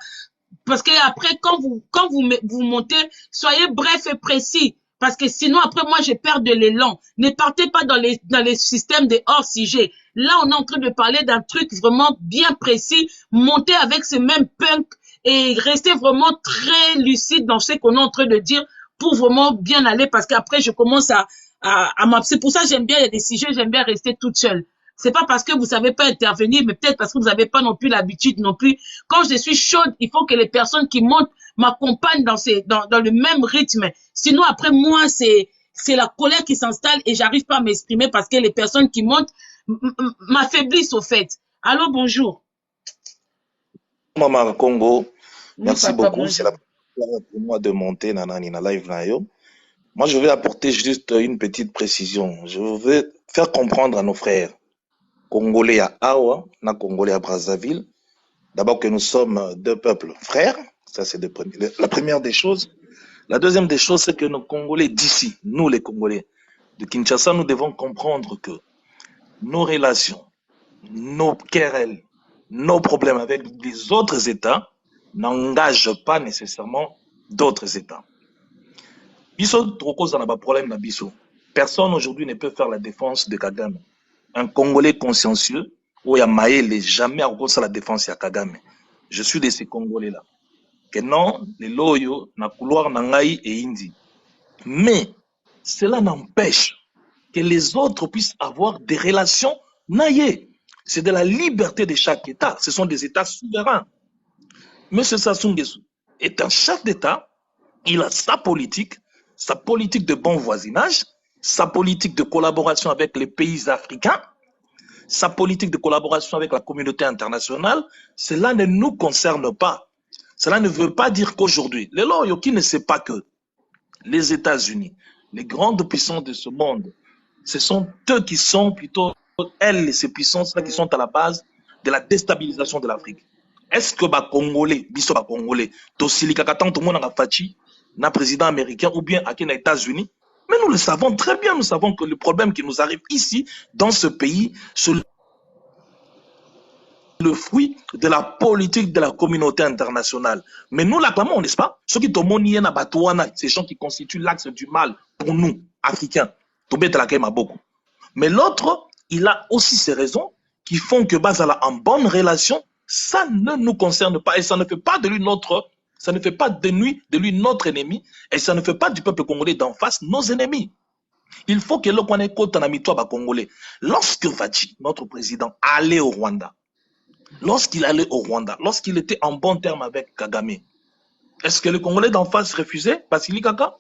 Parce que après, quand vous montez, soyez bref et précis. Parce que sinon, après, moi, je perds de l'élan. Ne partez pas dans les systèmes de hors-sujet. Là, on est en train de parler d'un truc vraiment bien précis. Montez avec ce même punk et restez vraiment très lucide dans ce qu'on est en train de dire pour vraiment bien aller. Parce qu'après, je commence à c'est pour ça que j'aime bien, il y a des sujets, j'aime bien rester toute seule. C'est pas parce que vous savez pas intervenir, mais peut-être parce que vous n'avez pas non plus l'habitude non plus. Quand je suis chaude, il faut que les personnes qui montent m'accompagnent dans le même rythme. Sinon, après moi, c'est la colère qui s'installe et j'arrive pas à m'exprimer parce que les personnes qui montent m'affaiblissent au fait. Allô, bonjour. Maman Congo, Oui, merci papa, beaucoup. C'est bonjour. la première fois pour moi de monter na live na yo. Moi, je vais apporter juste une petite précision. Je vais faire comprendre à nos frères congolais à Awa, na congolais à Brazzaville, d'abord que nous sommes deux peuples frères. Ça, c'est la première des choses. La deuxième des choses, c'est que nos Congolais d'ici, nous les Congolais de Kinshasa, nous devons comprendre que nos relations, nos querelles, nos problèmes avec les autres États n'engagent pas nécessairement d'autres États. Biso, trop n'a pas problème na biso. Personne aujourd'hui ne peut faire la défense de Kagame. Un Congolais consciencieux, où il y a Maël, jamais à cause de la défense de Kagame. Je suis de ces Congolais-là. Que non, les loyaux, na couloir nangai et indi. Mais cela n'empêche que les autres puissent avoir des relations naïées. C'est de la liberté de chaque État. Ce sont des États souverains. Monsieur Sassou Nguesso est un chef d'État. Il a sa politique de bon voisinage, sa politique de collaboration avec les pays africains, sa politique de collaboration avec la communauté internationale. Cela ne nous concerne pas. Cela ne veut pas dire qu'aujourd'hui, les loyaux qui ne sait pas que les États-Unis, les grandes puissances de ce monde, ce sont eux qui sont plutôt, elles, ces puissances-là qui sont à la base de la déstabilisation de l'Afrique. Est-ce que les Congolais, biso ba Congolais, tosilika katan tout le monde a fachi, na président américain ou bien à les États-Unis? Mais nous le savons très bien, nous savons que le problème qui nous arrive ici, dans ce pays, c'est le fruit de la politique de la communauté internationale. Mais nous l'acclamons, n'est-ce pas? Ceux qui tomonient na batouana, ces gens qui constituent l'axe du mal pour nous, Africains. Mais l'autre, il a aussi ses raisons qui font que Bazala en bonne relation, ça ne nous concerne pas et ça ne fait pas de lui notre, ça ne fait pas de lui notre ennemi et ça ne fait pas du peuple congolais d'en face nos ennemis. Il faut que le Congolais, lorsque Vadji, notre président, allait au Rwanda, lorsqu'il allait au Rwanda, lorsqu'il était en bon terme avec Kagame, est-ce que les Congolais d'en face refusaient Basili Kaka?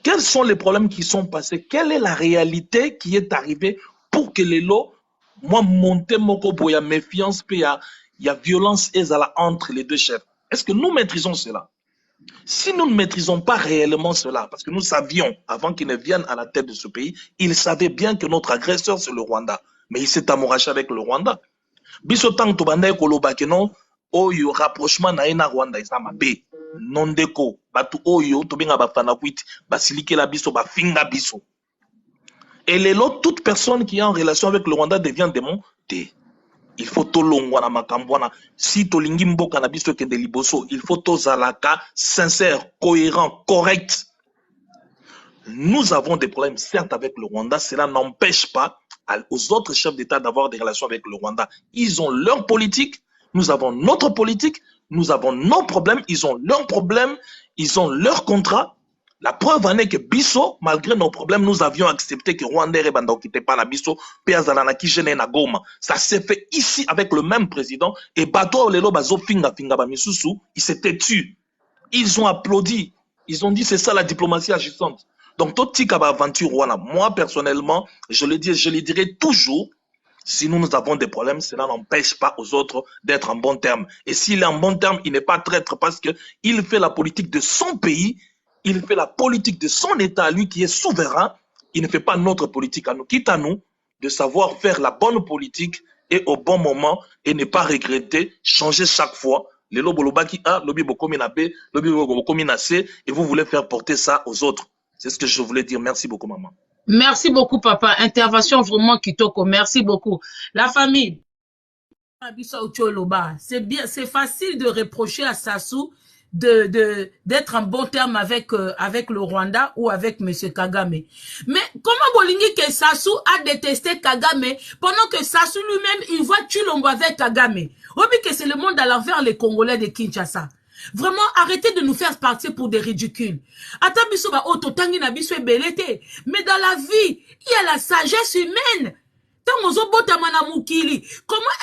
Quels sont les problèmes qui sont passés? Quelle est la réalité qui est arrivée pour que les lots, moi, monter moko boya méfiance, il y a violence entre les deux chefs? Est-ce que nous maîtrisons cela? Si nous ne maîtrisons pas réellement cela, parce que nous savions, avant qu'il ne vienne à la tête de ce pays, il savait bien que notre agresseur, c'est le Rwanda. Mais il s'est amouraché avec le Rwanda. Bisotang Tobanda Koloba Kenon, Oyo, rapprochement na Rwanda, et ça m'a bé. Non déco, Batu Oyo, Tobinga Bafanakwit, Basilike la biso, Bafinga biso. Et les lots, toute personne qui est en relation avec le Rwanda devient démon. Il faut tolongwana makambwana. Si tolingi mboka na biso ke de liboso, il faut tozalaka sincère, cohérent, correct. Nous avons des problèmes, certes, avec le Rwanda. Cela n'empêche pas aux autres chefs d'État d'avoir des relations avec le Rwanda. Ils ont leur politique, nous avons notre politique, nous avons nos problèmes, ils ont leurs problèmes, ils ont leurs contrats. La preuve en est que Bisso, malgré nos problèmes, nous avions accepté que Rwanda et Banda n'étaient pas na Bisso, na Goma. Ça s'est fait ici avec le même président. Et Bato Lelo Bazo Finga Finga Bamisusu, ils s'étaient tués. Ils ont applaudi. Ils ont dit c'est ça la diplomatie agissante. Donc, tout tika aventure Rwanda. Moi, personnellement, je le dirai toujours. Si nous avons des problèmes, cela n'empêche pas aux autres d'être en bon terme. Et s'il est en bon terme, il n'est pas traître parce qu'il fait la politique de son pays. Il fait la politique de son État, lui qui est souverain. Il ne fait pas notre politique à nous. Quitte à nous de savoir faire la bonne politique et au bon moment et ne pas regretter, changer chaque fois. Les loboloba qui A, lobby bokomina B, lobby bokomina C, et vous voulez faire porter ça aux autres. C'est ce que je voulais dire. Merci beaucoup, maman. Merci beaucoup, papa. Intervention vraiment kitoko. Merci beaucoup. La famille. C'est bien, c'est facile de reprocher à Sassou d'être en bon terme avec le Rwanda ou avec Monsieur Kagame. Mais comment Bolingi que Sassou a détesté Kagame pendant que Sassou lui-même il voit Tshilombo avec Kagame? Obi que c'est le monde à l'envers les Congolais de Kinshasa. Vraiment, arrêtez de nous faire partir pour des ridicules. Ata biso ba ototangi na biso ebelete. Mais dans la vie, il y a la sagesse humaine. Comment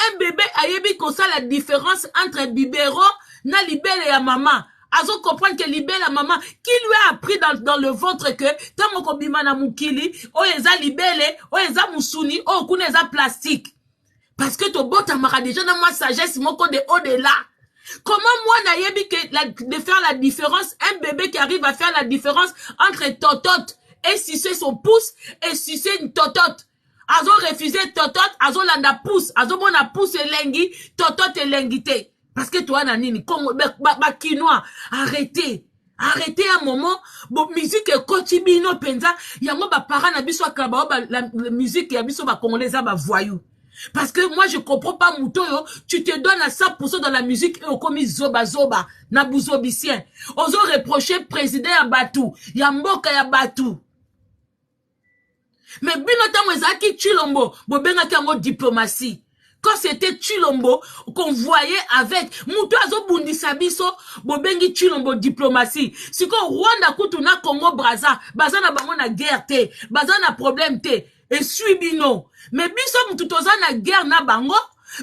un bébé a yebi comme ça la différence entre biberon na libelle et maman. Azo comprendre que libelle la maman qui lui a appris dans le ventre que tant ko bima na mukili o eza libelle o eza musuni o kuna eza plastique. Parce que to bota mara déjà dans ma sagesse moko de au-delà. Comment moi na yebi que de faire la différence, un bébé qui arrive à faire la différence entre totote et sucer son pouce et sucer une totote. Azo refusé totote, azo landa pouce, azo bona pouce lengi, totote et lengite. Parce que toi nanini, comme quinoa, arrêtez. Arrêtez un moment, bon musique kotibino penza, yango ba para na biso akaba la musique ya biso ba congolais ba voyou. Parce que moi je comprends pas Moutoyo, tu te donnes à 100% dans la musique et au commis zoba zoba, na bouzobicien. Ozo reprocher président ya Batou, ya mboka ya Batou. Mais binotam ezaki Tshilombo, bobenga kango diplomatie. Quand c'était Tshilombo qu'on voyait avec Mouto azo bundisa biso, bobengi Tshilombo diplomatie. Si ko Rwanda kutu na Congo Brazza, baza na bango na guerre te, baza na problème te. Et suibino. Mais biso mutu toza na guerre na bango,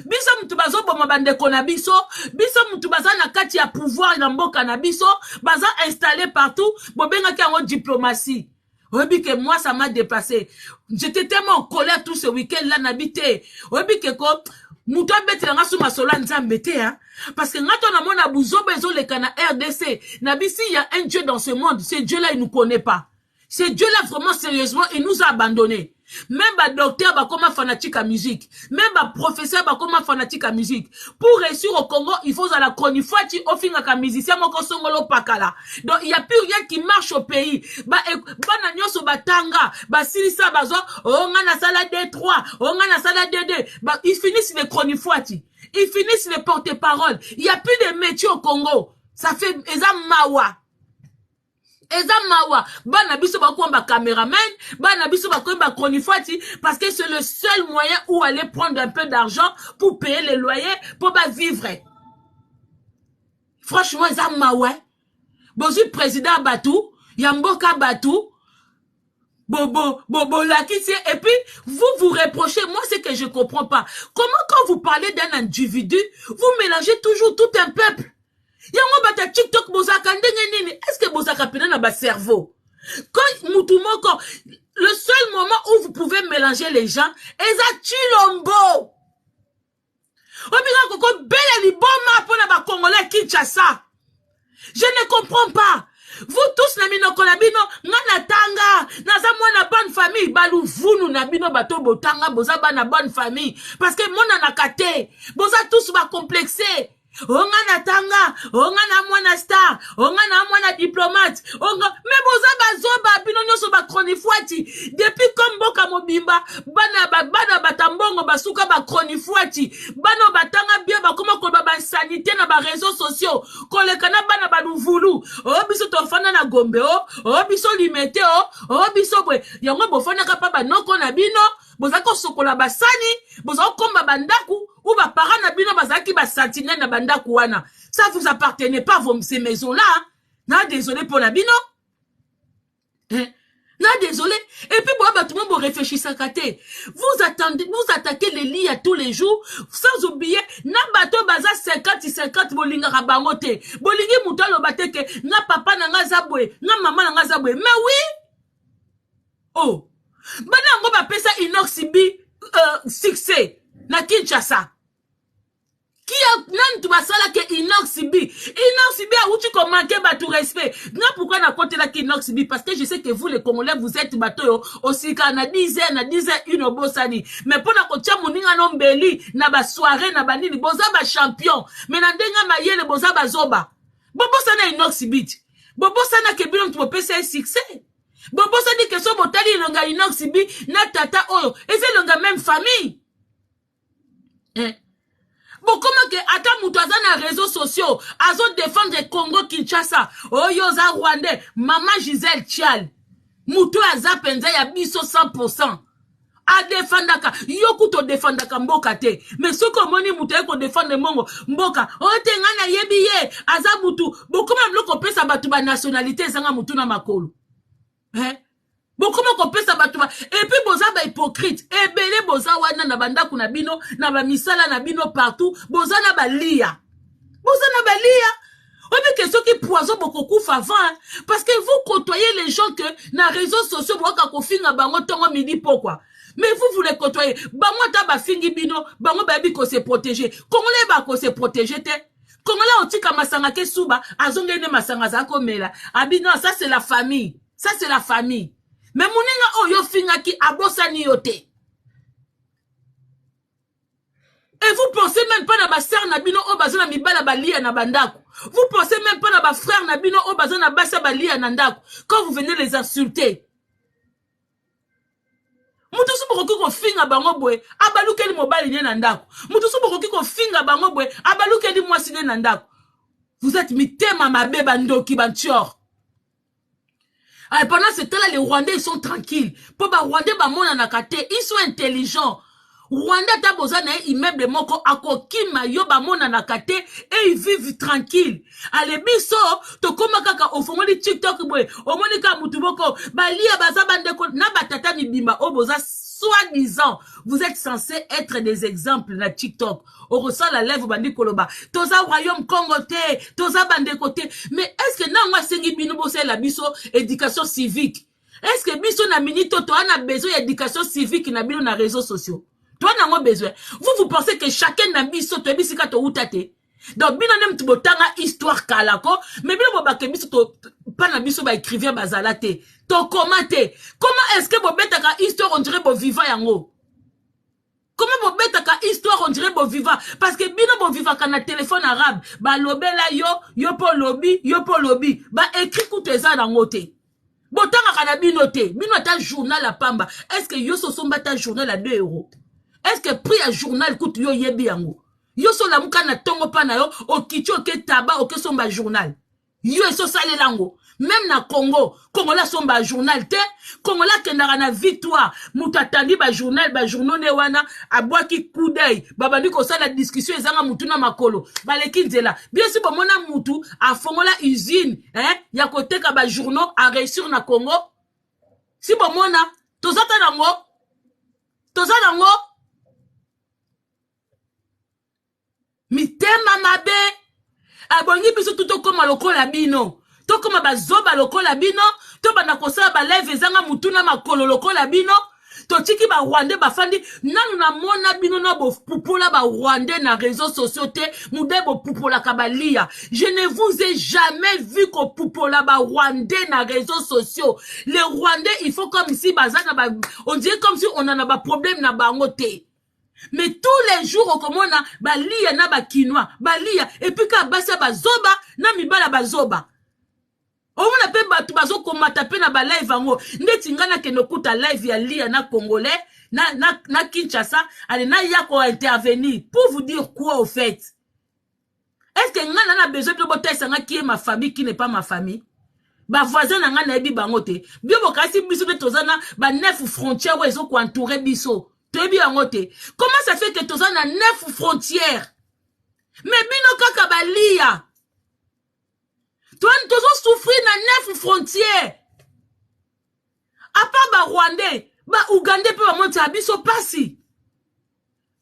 biso mutu bazo boma bandeko na biso, biso mutu baza na kati ya pouvoir na mboka na biso, baza installé partout, bobenga kango diplomatie. Obi que moi ça m'a dépassé. J'étais tellement en colère tout ce week-end là n'habité. Obi que ko muto beti nga suma sola nzambete hein. Parce que ngato na mona buzobe zo le kana RDC. Nabisi il y a un Dieu dans ce monde, ce Dieu là il nous connaît pas. Ce Dieu là vraiment sérieusement il nous a abandonnés. Même ba docteur ba comme fanatique à musique, même ba professeur ba comme fanatique à musique. Pour réussir au Congo, il faut à la chronifuati ofinga ka musicien moko songolo pakala. Donc il y a plus rien qui marche au pays. Ba na nyoso batanga, ba silisa bazo, on a na sala D3, on a na sala D2. Ba ils finissent les chronifuati. Ils finissent les porte-parole. Il y a plus de métier au Congo. Ça fait ezamawa. Ezamawa, bana biso ba komba caméraman, bana biso ba komba chronifuati parce que c'est le seul moyen où aller prendre un peu d'argent pour payer les loyers, pour pas vivre. Franchement, ezamawa. Bozu président Batou, Yamboka Batou, Bobo Lakiti, et puis vous reprochez, moi c'est que je comprends pas. Comment quand vous parlez d'un individu, vous mélangez toujours tout un peuple? Yango bata TikTok bozaka ndenge nini? Est-ce que bozaka pena na ba cerveau? Quand mutumoko, le seul moment où vous pouvez mélanger les gens, eza Tshilombo. Obiga koko bela liboma pona ba Congolais Kinshasa. Je ne comprends pas. Vous tous na minoko na bino, ngana tanga, naza mwana bonne famille, balu vunu na bino bato botanga, boza ba na bonne famille. Parce que mona na kate, boza tous ba complexé. Onga na tanga, onga na mwana star, onga na mwana diplomate, onga, mais boza bazoba bino nyoso ba chronifuati. Depuis comme boka mobimba, bana batambongo basuka ba chronifuati, bana batanga bien ba koma ko ba sanité na ba réseaux sociaux, kolekana bana ba luvulu, o biso to fana na Gombe o biso limete o biso bwe, yango bofana ka pa ba noko na bino, boza ko sokola basani, boza komba bandaku. Ou ba parents na bino bazaki ba sentinelle na banda kuana. Ça vous appartenait pas ces maisons là. Hein? Na désolé pour la bino. Hein? Na désolé. Et puis bon tout le monde réfléchit ça kate. Vous attaquez les lits à tous les jours sans oublier na bato baza 50 bolinga rabangote. Bolingi mutalo bateke na papa na ngazabwe, na maman na ngazabwe. Mais oui. Oh. Bana ngo ba pesa inoxibi succès na Kinshasa. Qui a nan tu basala ke inoxibi a outi ko manquer ba tout respect. Non pourquoi na côté la inoxibi parce que je sais que vous les Congolais vous êtes bato aussi kana 10 une obosani. Mais pour na ko tia muninga nombeli na ba soirée na banini boza ba champion. Mais na ndenga mayele boza ba zoba. Bobo sana inoxibi. Bobo sana ke bilon tu pesa succès. Bobo ça dit que so botali longa inoxibi na tata oyo. Et c'est longa même famille. Bon, comment que ata mutu aza na réseaux sociaux, azo défendre Congo Kinshasa, oyo za Rwandais, Maman Gisèle Chial, mutu aza penza ya biso 100%. A défendaka, yoku to défendaka mboka te. Mais ce que moni mutu eko défendre mongo, mboka, ote ngana yebiye, aza mutu, bon, comment bloko pesa batu ba nationalité zanga mutu na makolo? Bon, comment qu'on peut s'abattre? Et puis, boza ba hypocrite. Et belé boza wana na banda kuna bino, na ba misala na bino partout. Boza na ba lia. Boza na ba lia. On dit que ceux qui poisonnent beaucoup avant, parce que vous côtoyez les gens que, na réseaux sociaux, boka kofinga bango tongo midi pourquoi? Mais vous les côtoyez. Bango ta ba fingi bino, bango ba bi ko se protéger. Congolais ba ko se protéger te. Congolais otika masanga ke suba, azonge ne masanga za komela. Abi non, ça c'est la famille. Ça c'est la famille. Mais moninga oyo finga ki abosani yote. Et vous pensez même pas na ba sœur na bino o bazana mibala balia na bandako. Vous pensez même pas na ba frère na bino o bazana basa balia na ndako. Quand vous venez les insulter. Mutu su bokoki ko finga bango boy, abaluke li mobali nye na ndako. Mutu su bokoki ko finga bango boy, abaluke li mwasi nye na ndako. Vous êtes mitema mabe bandoki bantior. Alors, pendant ce temps-là, les Rwandais, ils sont tranquilles. Pour les Rwandais, ils sont intelligents. Rwanda ta bozana immeuble moko akokima yo ba mona nakate et ils vivent tranquilles. Ale biso to koma kaka ofongoli TikTok boy, omoni ka mutu boko balia baza bandeko na batata mibimba oboza soi-disant. Vous êtes censés être des exemples na TikTok. On ressent la lèvre bandi koloba. Toza royaume Congo te, toza bandeko te. Mais est-ce que na moi sengi bino bosé la biso éducation civique? Est-ce que biso na minito to ana besoin d'éducation civique na bino na réseaux sociaux? Toi n'a besoin. Vous pensez que chacun n'a biso to bisika to utate. Donc bino nem tubotanga histoire kalako, mais bino bobake biso to pas na biso ba écrivain bazalate. To commenter. Comment est-ce que bobeta ka histoire on dirait bo vivant yango? Comment bobeta ka histoire on dirait bo vivant? Parce que bino bo vivant kana téléphone arabe, ba lobela yo po lobby, ba écrit kuteza na ngote. Botanga kana bino te, bino ta journal à pamba. Est-ce que yo so somba ta journal à 2 euros? Est-ce que prix à journal coûte yo yebi yango? Yo so la muka na tongo pa na yo, o kicho ke taba o ke somba journal. Yo eso sale lango. Même na Congo, Congola somba journal te, Congola kendara na victoire, mutatandi ba journal ne wana, abwaki coup d'œil, babandi ko sala discussion ezanga mutu na makolo, baleki nzela. Bien si bomona mutu a fongola usine, ya koteka ba journaux a réussir na Congo. Si bomona, tozata nango, mitema mabe, abongi biso tuto koma lokola bino. To koma bazoba lokola bino, to bana kosala ba live ezanga mutuna makolo lokola bino, to tiki ba Rwandais bafandi, nanu na mona bino na bo pupola ba Rwandais na réseaux sociaux te, mude bo pupola kabalia. Je ne vous ai jamais vu ko pupola ba Rwandais na réseaux sociaux. Les Rwandais, il faut comme si bazana ba, on dirait comme si on en a ba problème na bango te. Mais tous les jours, on commande balia na ba quinoa, balia, et puis ka basa ba zoba, na mibala ba zoba. On a pe batu bazo komata pe na ba live ango. Ndeti ngana ke nokuta live ya lia na congolais, na Kinshasa, ale na yako intervenir. Pour vous dire quoi au fait? Est-ce que ngana na besoin de boter sanga qui est ma famille, qui n'est pas ma famille? Ba voisin na ngana ebi bangote. Bio bokasi biso de tozana ba 9 frontières où ils ont entouré biso. Tebi angote. Comment ça fait que tozana 9 frontières? Mais bino kaka balia. Toi, nous avons souffert dans 9 frontières. À part ba Rwandais, ba Ougandais peut monter à biso passi.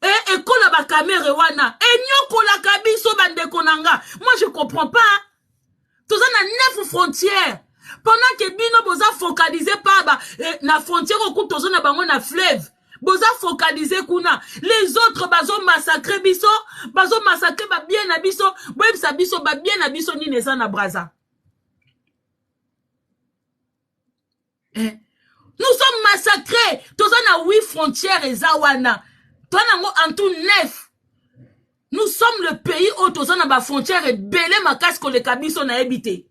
Et kola ba caméra wana. Et nyoko la kabiso bande konanga. Moi, je comprends pas. Tous dans 9 frontières. Pendant que bino boza focalisé par na frontière au coup tozo na bango na fleuve. Boza focalisé kuna. Les autres bazo massacré biso, bazo massacré ba bien na biso, boyeb sa biso ba bien na biso ni neza na braza. Nous sommes massacrés. Toza na 8 frontières et zawana. Toi nango en tout 9. Nous sommes le pays où toza na ba frontière et belé makas ko le kabiso na habité.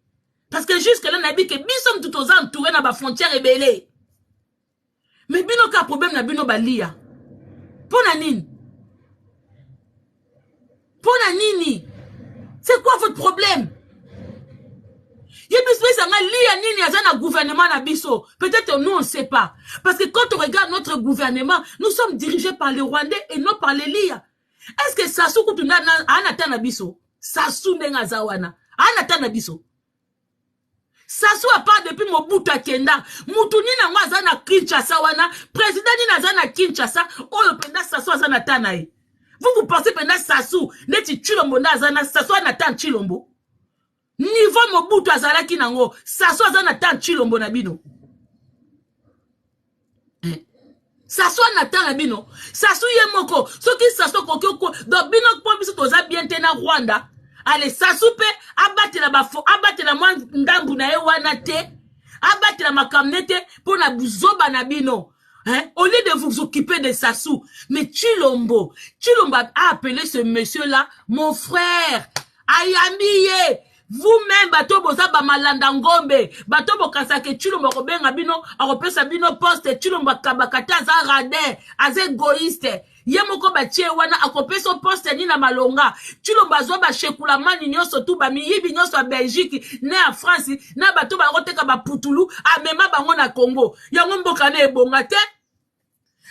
Parce que jusque là, on a dit que nous sommes tout aux entourés dans la frontière ébélée. Mais bino ka problème na bino balia. Pona nini? Pona nini? C'est quoi votre problème? Gouvernement na biso. Peut-être nous on ne sait pas. Parce que quand on regarde notre gouvernement, nous sommes dirigés par les Rwandais et non par les Lia. Est-ce que Sassou Koutuna anata na biso? Sassou ndenga zawana. Anata na biso. Sassou a part depuis Mobutu Akenda. Mutuni na mwaza na Kinshasa wana. Président ni na zana Kinshasa. Oyo penda Sassou azana tanae. Vous pensez penda Sassou neti Chilombo na zana Sassou anata Chilombo? Niveau Mobutu azalaki nango, Sassou azana tan Chilombo na bino. Sassou anata na bino. Sassou yemoko. Soki Sassou kokoko. Donc bino kwa biso toza bien te na Rwanda. Allez, Sassou pe abate la bafo, abate la mwa ndambu na ye wana te. Abate la makamnete pour na buzoba na bino. Au lieu de vous occuper de Sassou. Mais Chilombo a appelé ce monsieur-là mon frère. Ayambiye. Vous-même, bato boza ba malanda ngombe, bato bokasake Chilombo kobenga bino, akopesa bino poste, Chilombo kabakata za radin, az égoïste. Yemoko batie wana akopesa poste ni na malonga. Chilombo azo ba shekula mani nyonso tu ba miyibi nyonso a Belgique, ne a France, na bato ba roteka ba putulu, amema bango na Congo. Yango mboka ne ebonga te.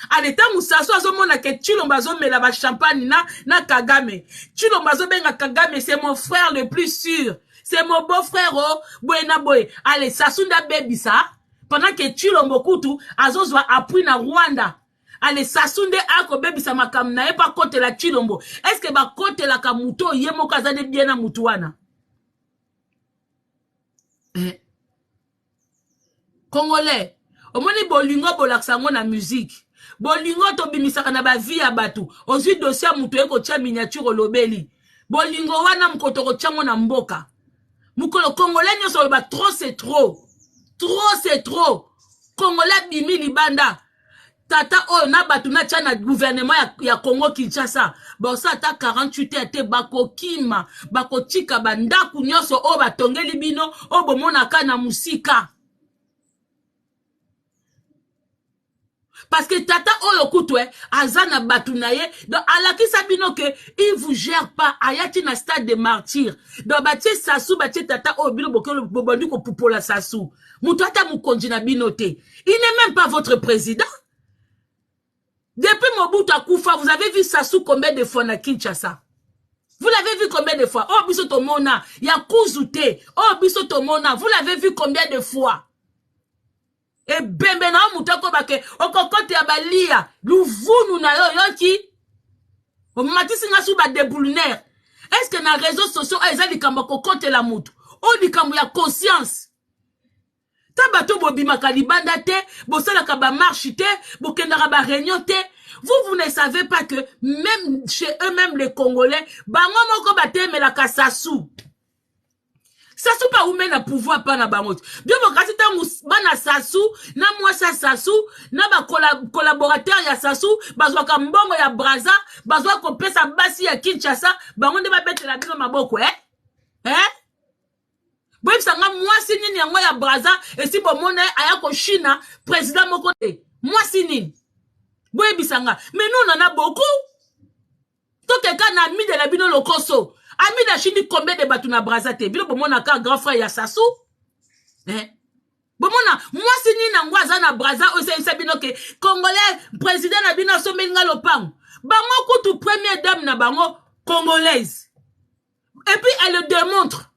Aleta Moussassou azomona ke Chilombo azomela ba champagne na Kagame. Chilombo azobenga Kagame, c'est mon frère le plus sûr. C'est mon beau-frère, oh, Buena Boy. Allez, Sassunda baby ça. Pendant que Chilombo Kutu, azozwa appui na Rwanda. Allez, Sassunde ako baby ça makam na pas côté la Chilombo. Est-ce que ba côté la kamuto yemo kazade bien na mutuana? Congolais. Au moins bolingo bolaksango na musique. Bolingo to bimisaka na ba vie ya batu. Ozwi dossier mutu eko tia miniature lobeli. Bolingo wana mkotoko tiango na mboka. Mukolo Congolais nyoso ba trop c'est trop. Trop c'est trop. Congolais bimi libanda. Tata o na batu na tia na gouvernement ya Congo Kinshasa. Ba sa ta 48 ate bako kima, bako tika bandaku nyoso o batongeli bino o bomona ka na musika. Parce que tata oyo kutwe azana batunaye donc alaki sabino que il vous gère pas ayati na stade de martyr donc batie Sassou batie tata oyo bino bokelo bobondi ko pupola Sassou mutu ata mukonji na bino te. Il n'est même pas votre président. Depuis Mobutu akufa, vous avez vu Sassou combien de fois na Kinshasa? Vous l'avez vu combien de fois? Oh biso tomona ya kuzute. Oh biso tomona, vous l'avez vu combien de fois? Et bembe na mutako bake okokote ya balia luvunu na yo yonki o matisi nga su ba déboulineur. Est-ce que na réseaux sociaux eza likambo kokote la mutu o likambo ya conscience tabato bobima kalibanda te bosala ka ba marche te bokendaka ba réunion te. Vous ne savez pas que même chez eux-mêmes les Congolais bango moko batemela ka Sassou. Sassou pa oume na pouvoir pa na bango. Bien bokasi tangu bana Sassou, na mwasa Sassou, na ba collaborateur ya Sassou, bazwa ka mbongo ya Braza, bazwa ko pesa basi ya Kinshasa, bango nde ba betela bino maboko Boy sanga mwasi nini yango ya Braza, esi bomona aya ko China, président moko te. Mwasi nini? Boy bisanga, mais nous on en a beaucoup. To quelqu'un na mis de la bino lokoso. Ami na chini combien de batu na Brazate? Bilo bomona ka grand frère ya Sassou? Bomona, moi si ni na ngwaza na Braza, ose bino ke Congolais, président na bino so melinga lopang. Bango kutu première dame na bango congolaise. Et puis elle le démontre.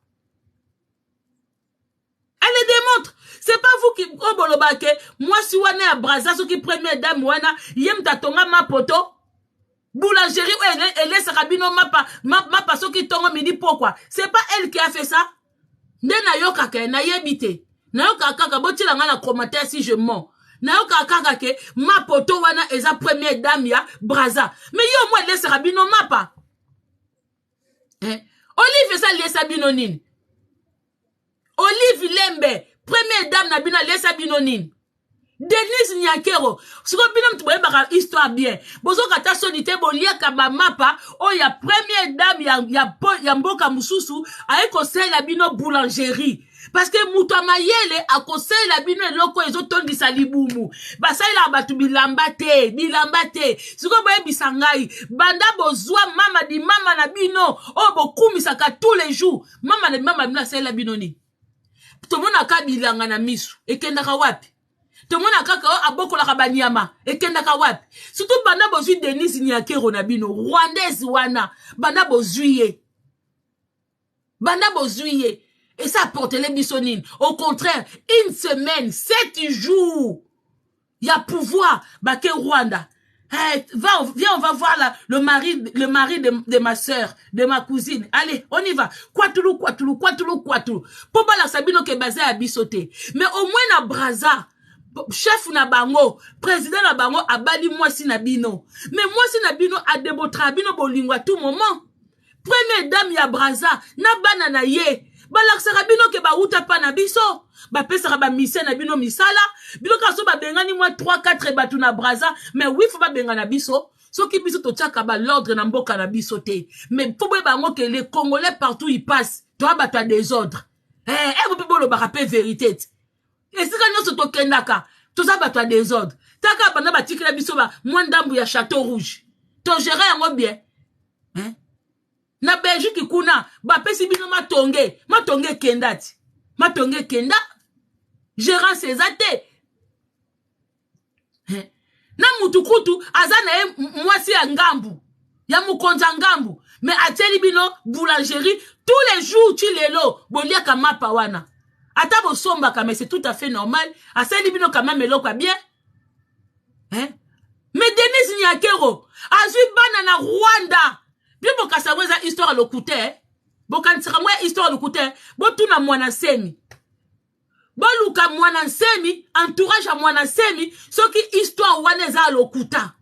Elle le démontre. C'est pas vous qui obolobake, moi si wane à Braza, so qui première dame wana, yem tatonga ma poto. Boulangerie, elle laisse Rabino mapa so qui tongo midi pourquoi? C'est pas elle qui a fait ça. Nena yoka ke na yebite. Na yoka kaka boti la ngana commentaire si je mens. Na yoka kaka ke ma poto wana eza première dame ya Braza. Mais yo moi laisse Rabino mapa. Olive ça laisse Rabino nini. Olive Lembe, première dame na bino laisse Rabino nini. Denise Nyakero, si vous avez une histoire bien, bozo kata sonite bolia kaba mapa, oh ya première dame ya mboka mususu, aye conseil la bino boulangerie. Parce que mutu mayele akosela bino eloko ezotondisa libumu. Basaila batu bilamba te. Siko boye bisangai. Banda bozwa mama di mama na bino. Oh bokumisaka tous les jours. Mama bino saila bino ni. Tomona ka bilanga na misu. Ekendaka wapi? Tomona kaka abokolaka banyama. Ekendaka wapi? Surtout banda bozwi Denise Nyakero na bino. Rwandaise wana. Banda bozwiye. Et ça apporte les bisonines. Au contraire, une semaine, 7 jours, il y a pouvoir. Baké Rwanda. Hey, viens, on va voir là, le mari de ma soeur, de ma cousine. Allez, on y va. Kwatulu. Poba la sabino ke basé à bisoté. Mais au moins na braza, chef na bango, président na bango, abali mwasi na bino. Mais mwasi na bino a debotra bino bolingo à tout moment. Première dame ya braza, na bana na ye. Balaksaka bino ke ba uta pa na biso. Ba pesaka ba mise na bino misala. Bino kaso ba bengani mwa 3-4 batu na braza. Mais oui, faut ba benga na biso. So ki biso to tchaka ba l'ordre na mboka na biso te. Mais faut ba bango ke les Congolais partout ils passent. Toi ba ta désordre. Vous pouvez le rappeler vérité. Et si quand nous to kendaka, tout ça ba ta désordre. Taka bana ba tikela biso ba mwandambu ya Château Rouge. To gérer yango bien. Na Belgique kuna ba pesi bino matonge kendati matonge kenda gérant ses athées na mutukutu azana mwasi ya ngambu ya mukonza ngambu mais ateli bino boulangerie tous les jours chilelo bolia kama pawana ata bo somba kama c'est tout à fait normal aseli bino kama meloko bien mais Denise Nyakero azui bana na Rwanda. Bien bokasaweza histoire lokute, bokansika mwa histoire lokute, botuna mwana semi. Boluka mwana semi, entourage à mwana semi, soki histoire waneza lokuta.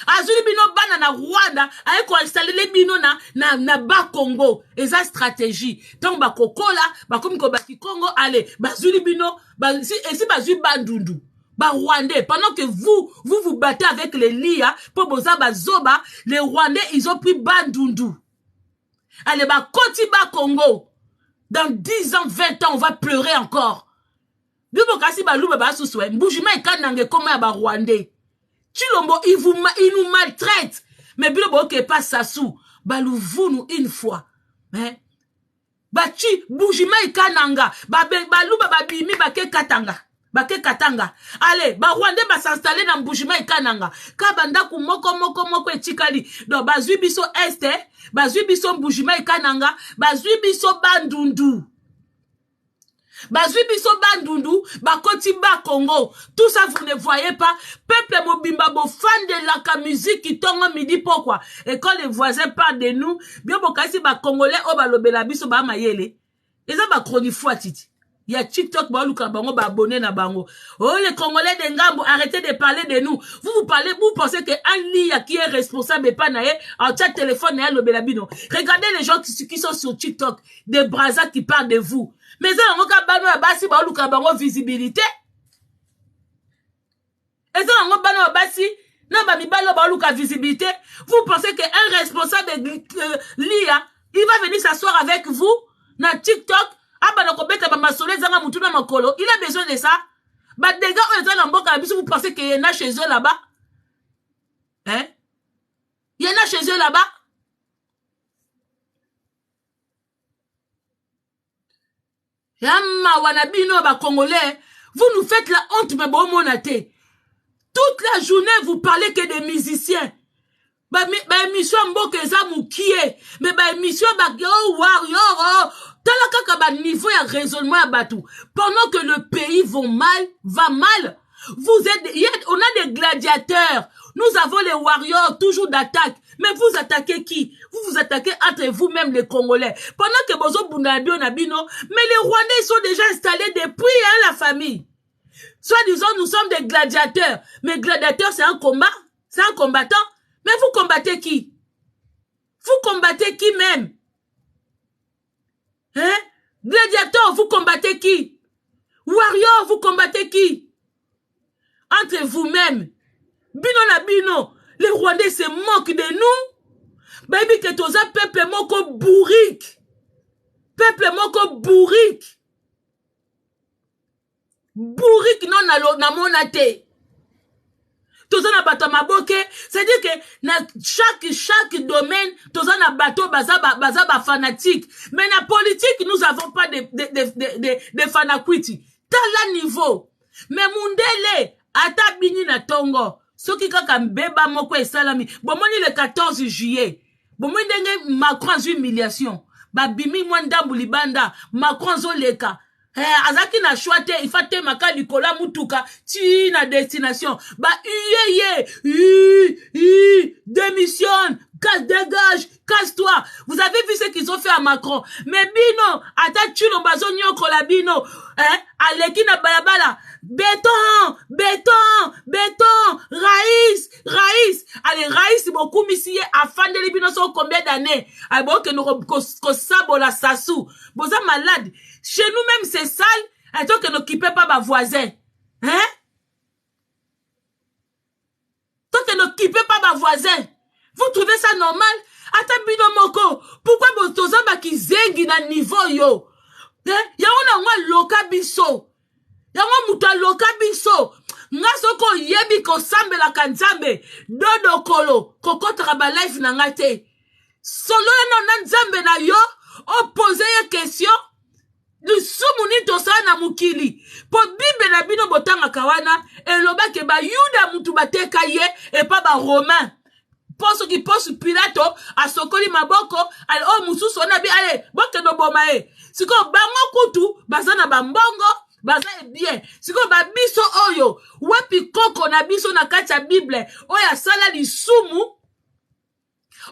Azuli bino bana na Rwanda, aye ko installer les bino na ba Congo, eza stratégie. Donc ba kokola, ba komi ko baki Congo, allez, bazuli bino, si bazui bandundu. Rwandais, pendant que vous battez avec les Lia, pour Boza Bazoba, les Rwandais, ils ont pris Bandundu. Allez, Kotiba Congo. Dans 10 ans, 20 ans, on va pleurer encore. Bibokasi Balou Baba Sousoué, Mboujima et Kanange, comme un Rwandais. Chilombo, il nous maltraite. Mais Bilobo, qui pas Sassou, Balou, vous nous une fois. Hein? Bachi, Mboujima et Kananga, Balou Baba Bimi, Bake Katanga. Bake Katanga. Allez, Rwandais va s'installer dans Mboujima et Kananga. Kabanda ku moko etikali. Donc, bazui biso este, bazui biso Mboujima et Kananga, bazui biso Bandundu. Bazui biso Bandundu, bakoti ba Congo. Tout ça, vous ne voyez pas. Peuple mobimba, bo fan de la musique qui tombe midi pourquoi. Et quand les voisins parlent de nous, bien bokasi ba Congolais, oba lobela biso ba mayele. Et ça, ba chronique titi. Il y a TikTok, abonné na bango. Oh, les Congolais de Ngambo, arrêtez de parler de nous. Vous pensez que un lia qui est responsable et pas naé, en chat téléphone, naé, le belabino. Regardez les gens qui sont sur TikTok, des brazas qui parlent de vous. Mais ça, on va bano abasi, bango visibilité. Et ça, on va bano abasi, non, ba mi balo baluka visibilité. Vous pensez que un responsable de lia, il va venir s'asseoir avec vous, na TikTok, il a besoin de ça. Bah, des gars, vous pensez qu'il y en a chez eux là-bas? Hein? Il y en a chez eux là-bas? Yama wanabino ba Congolais, vous nous faites la honte, mais bon monate. Toute la journée, vous parlez que des musiciens. Bah, émission mboke za moukie. Mais bah, émission bah, oh, warrior, talaka ba niveau ya raisonnement à batou. Pendant que le pays va mal, on a des gladiateurs. Nous avons les warriors, toujours d'attaque. Mais vous attaquez qui? Vous attaquez entre vous-même les Congolais. Pendant que Bozo Bunabio Nabino, mais les Rwandais ils sont déjà installés depuis, la famille. Soit disant, nous sommes des gladiateurs. Mais gladiateur, c'est un combat. C'est un combattant. Mais vous combattez qui? Vous combattez qui même? Hein? Gladiateur, vous combattez qui? Warrior, vous combattez qui? Entre vous-même. Bino na bino. Les Rwandais se moquent de nous. Baby que toza peuple moko bourrique. peuple moko bourrique. Bourrique non na monate. Tozana bato maboke, c'est-à-dire que na chaque domaine, tozana bato bazaba fanatique. Mais na politique, nous avons pas de fanakwiti. Tala niveau. Mais mundele, ata bini na tongo. Soki kaka mbeba moko esalami. Bomoni le 14 juillet. Bomoni ndenge Macron humiliation. Babimi mwandambu libanda. Macron zoleka. Azaki na choite, il faut te maka Nicolas Mutuka, ti na destination. Ba démissionne, dégage, casse-toi. Vous avez vu ce qu'ils ont fait à Macron. Mais bino, ata tu no bazo nyoko la bino, aleki na balabala. Béton, Raïs. Allez, Raïs, beaucoup misié, afin de les bino sont combien d'années? Ah bon, que nous, sabo la sassou. Boza malade. Chez nous-mêmes, c'est sale. Et donc, que nous quittons pas ma voisin. Hein? Donc, que nous quittons pas ma voisin. Vous trouvez ça normal? Attends, bino moko. Pourquoi vous tozamba qui zengi na niveau yo? Hein? Ya on a loka biso. Ya on muta loka biso. Nga soko yebi ko sambe la kanzambe. Dodo kolo. Koko traba life na ngate. Solo no nanzambe na yo. Opposer ya question. Lusumuni tosa na mukili. Po bibe na bino botanga kawana. Eloba ke ba yuda mutu bateka ye. E pa ba romain. Poso ki posu Pilato. A sokoli maboko. Ale o mususu onabi. Ale boke no boma e. Siko bango kutu. Bazana bambongo. Baza e bien. Siko ba biso oyo. Wapi koko na biso na kacha Bible. Oya sala li sumu.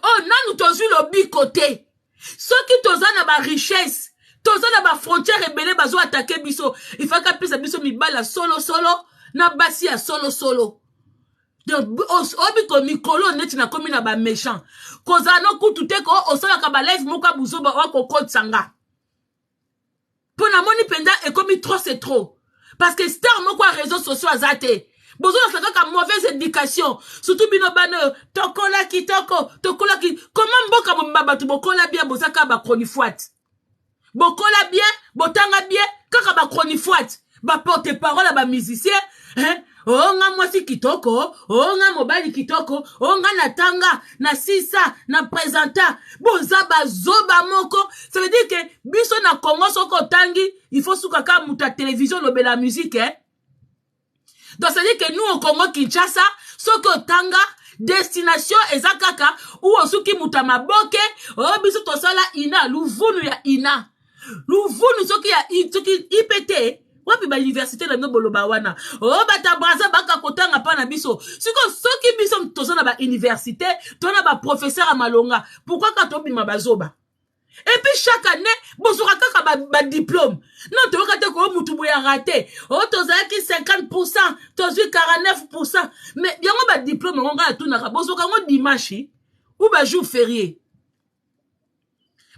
Oh nanu tozu lo bi kote. Soki tozana ba richesse. Tozana ba frontière rebelle bazo attaquer biso. Il faut qu'à plus biso mi bala solo. Na basi ya solo. Donc obi ko mikolo neti na komi na ba méchant. Kozano kutute ko osala ka ba live moka buzo ba wako kotsanga. Pona moni penda e komi trop c'est trop. Parce que star moko a réseaux sociaux azate. Bozo na saka mauvaise éducation. Surtout bino bano tokola ki. Comment mboka mbaba tu bokola bien bozaka ba chronifuat. Bokola bien, botanga bien, kaka ba chronifuat. Ba porte parole ba musicien, hein? Oh nga mwasi kitoko, oh nga mobali kitoko, oh nga natanga, na sisa, na présenta. Boza ba zoba moko. Ça veut dire que biso na Congo soko tangi, il faut souka ka muta télévision lobe la musique, hein? Donc ça veut dire que nous au Congo Kinshasa, soko tanga, destination ezakaka, ou osuki muta maboke, oh biso tosala ina, luvunu ya ina. Luvunu soki ya IPT, wapi ba université na nobolo bawana. Oh bata braza baka kotanga pa na biso. Siko soki biso tozana ba université, tona ba professeur à Malonga. Pourquoi quand on bima bazoba? Et puis chaque année, bozoka kaka ba diplôme. Non, to kate ko mutu boya raté. Oh tozaki 50%, tozui 49%. Mais yango ba diplôme ngonga tuna bozoka ngo dimanche ou ba jour férié.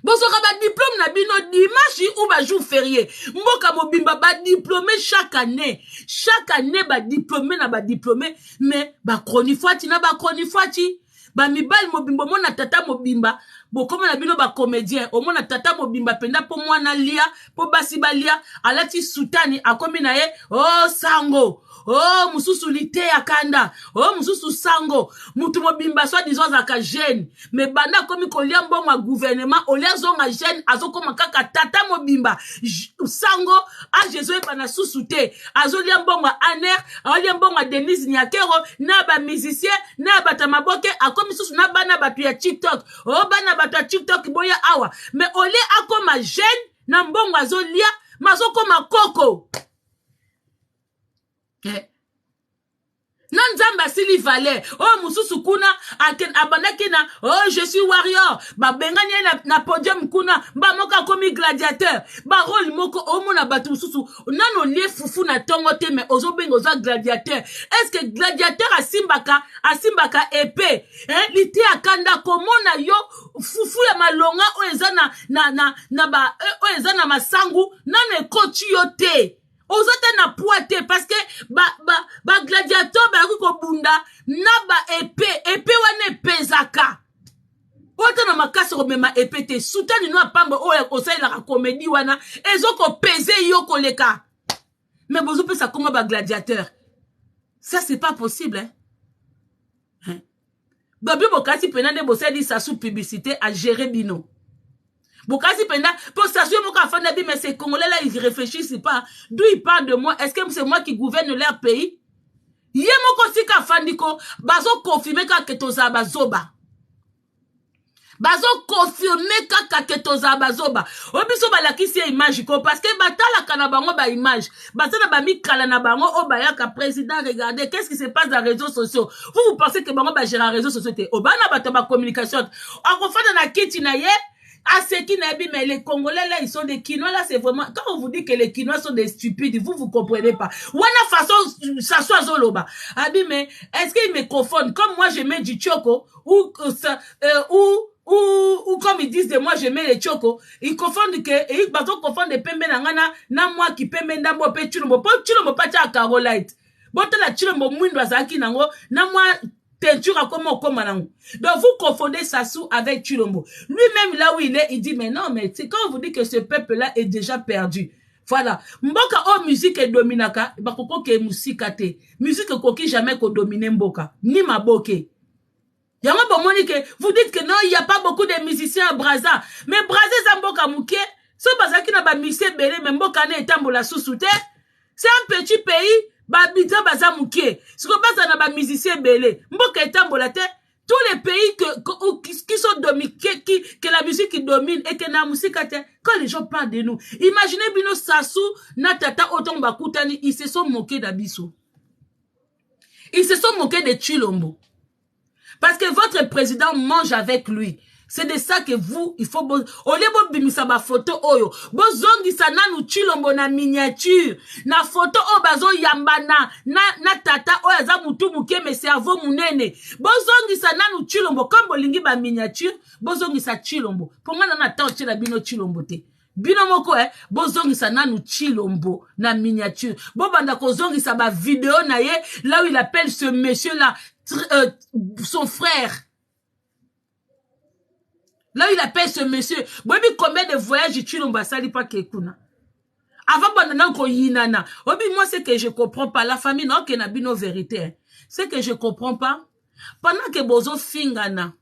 Bozoka ba diplôme na bino dimanche ou ba jour férié. Mboka mobimba ba diplômé chaque année. Chaque année ba diplômé na ba diplômé. Mais ba chronifuati na ba chronifuati. Ba mibali mobimba mona tata mobimba. Bo comme na bino ba comédien. O mona tata mobimba penda po mwana lia. Po basi balia. Alati sutani akomi na ye. Oh sango. Oh mususu lite akanda. Oh mususu sango. Mutu mobimba soit disons zaka jeune. Mais banda komi kolia mbongo gouvernement. Olia zonga jeune. Azo koma kaka tata mobimba. Sango. A Jésus e bana susute. Azo lia mbongo aner. Alia mbongo Denise Nyakero. Na ba musicien. Na ba tamaboke. Akomi susu na bana batu ya TikTok. Oh bana batu ya TikTok boya awa. Mais ole akoma jeune. Na mbongo azo lia. Mazo koma koko. Nanzamba sili valait. Oh mususu kuna abandaki na oh je suis warrior. Ba bengani na podium kuna ba moka komi gladiateur. Ba rôle moko omona batu mususu nano lie fufu na tongo te mais ozo bengo za gladiateur. Est-ce que gladiateur asimbaka épée hein liti akanda komona yo fufu ya malonga o ezana na ba o ezana masangu nano ekochi yo te. Ozote na poite parce que ba gladiateur ba ko bunda na ba épée wane pesaka. Ote na makasi komema epete soutane no apamba oyo osalelaka comédie wana ezokopese yo koleka mais bozopesa koma bagladiateur ça c'est pas possible hein? Babi bokasi pena nde bosali sasu publicité à gérer bino bokasi pena pour sasu moko afanda bi mais ces Congolais là ils réfléchissent pas d'où ils parlent de moi est-ce que c'est moi qui gouverne leur pays ye moko sika afandiko bazo confirmer kaka toza bazoba bazo confirmer kaka toza bazoba obiso balakisi image ko parce que batala kana bango ba image batala ba mikala na bango obayaka président regardez qu'est-ce qui se passe dans les réseaux sociaux vous pensez que bango ba gérer les réseaux sociaux te obana bato ba communication akofana na kiti na ye à ce qui n'a mais les Congolais là ils sont des Quinois là c'est vraiment quand on vous dit que les Quinois sont des stupides vous comprenez pas wana façon ça soit zoloba abi mais est-ce qu'ils me confondent comme moi je mets du choco ou comme ils disent de moi je mets les choco ils confondent que ils confondent des pembe na moi qui pembe ndambo pe chulombo pas ta Carolite bote la chulombo mwindo azaki nango na moi teinture comme nango. Donc vous confondez Sassou avec Chilombo. Lui-même là où il est, il dit mais non mais c'est quand on vous dit que ce peuple là est déjà perdu. Voilà. Mboka o musique est dominaka, bakoko ke musika te. Musique koki jamais ko dominer mboka, ni maboke. Yango bomoni que vous dites que non, il y a pas beaucoup de musiciens à Brazza. Mais Brazza zamboka muke, so bazaki na ba musicien belé mais mboka ne etambola sous-souté. C'est un petit pays. Babita baza mukie. Ce qu'on passe dans les musiciens belé. Mboka etambola te. Tous les pays qui sont dominés, que la musique domine et que la musique te. Quand les gens parlent de nous. Imaginez Bino Sassou, Natata, Otomba Koutani, ils se sont moqués d'Abisso. Ils se sont moqués de Chilombo. Parce que votre président mange avec lui. C'est de ça que vous, il faut... Au lieu de bimisa ba photo oyo. Bozongi sa nanu Chilombo na miniature. Na photo o bazo yambana. Na tata oyo za mutu muke me cerveau munene. Bozongi sa nanu Chilombo. Comme bolingi ba miniature. Bozongi sa Chilombo. Pour moi, nana ta ochela bino Chilombo te. Bino moko bozongi sa nanu Chilombo na miniature. Bobanda kozongi sa ba vidéo na ye. Là où il appelle ce monsieur là. Son frère. Là, il appelle ce monsieur. Bobi, combien de voyages tu n'as pas pas Kekuna? Avant, bon, ko yinana. Obi, moi, c'est que je comprends pas. La famille, non, qui n'a pas nos vérités. C'est que je comprends pas. Pendant que bozo fingana.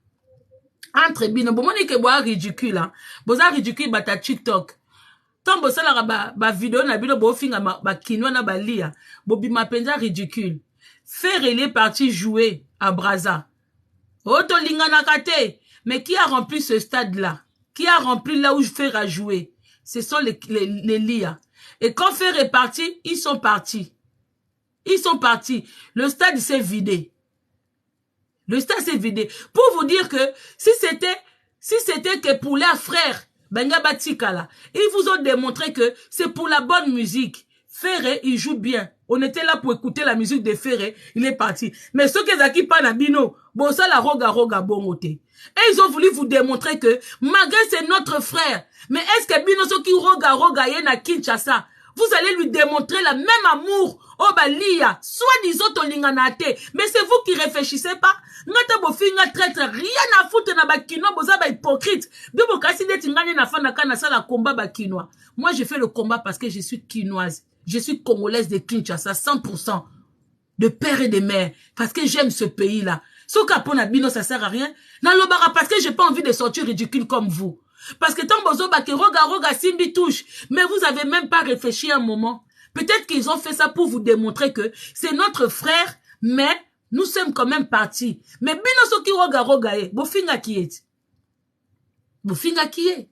Entre bino, bon, moni que boa ridicule, hein. Boza ridicule, bata TikTok. Tant boza la ba vidéo na bino, bo finga ba kinwa na ba lia. Bobi, ma penza ridicule. Faire, il est parti jouer à Brazza. Oto lingana kate. Mais qui a rempli ce stade-là? Qui a rempli là où je fais à jouer? Ce sont les LIA. Et quand Fer est parti, ils sont partis. Ils sont partis. Le stade s'est vidé. Le stade s'est vidé. Pour vous dire que si c'était que pour leurs frères, Benga Batikala, ils vous ont démontré que c'est pour la bonne musique. Ferré, il joue bien. On était là pour écouter la musique de Ferré. Il est parti. Mais ceux qui ont pas na bino, bon ça la roga bongote. Et ils ont voulu vous démontrer que malgré c'est notre frère. Mais est-ce que bino ceux qui roga yena Kinshasa, vous allez lui démontrer la même amour au balia, soit disant to linganate. Mais c'est vous qui réfléchissez pas. Ngata bofinga traître, rien à foutre na bakino, boza ba hypocrite. Bibo kasi deti ngani na fana kana sala combat bakinois. Moi je fais le combat parce que je suis quinoise. Je suis congolaise de Kinshasa, 100%. De père et de mère. Parce que j'aime ce pays-là. Ce capon bino, ça sert à rien. Dans le bara, parce que j'ai pas envie de sortir ridicule comme vous. Parce que tant bozo bake roga simbi touche. Mais vous avez même pas réfléchi un moment. Peut-être qu'ils ont fait ça pour vous démontrer que c'est notre frère, mais nous sommes quand même partis. Mais bino so ki roga bofinga qui est. Bofinga qui est.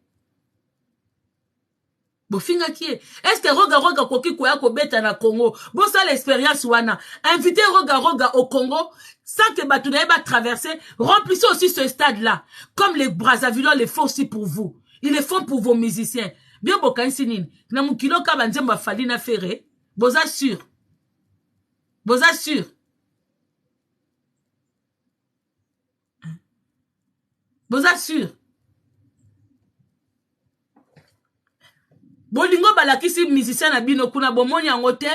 Bofinga qui est. Est-ce que roga koki koya ko beta na Congo? Bon ça l'expérience wana. Invitez roga au Congo sans que Batounaye va traverser. Remplissez aussi ce stade-là. Comme les Brazzavillois le font aussi pour vous. Ils le font pour vos musiciens. Bien bokansinine. Na mukilo ka banzemba fali na ferré. Boza sûr. Boza sûr. Boza sûr. Bolingo balakisi musicien na bino kuna bomoni yango te.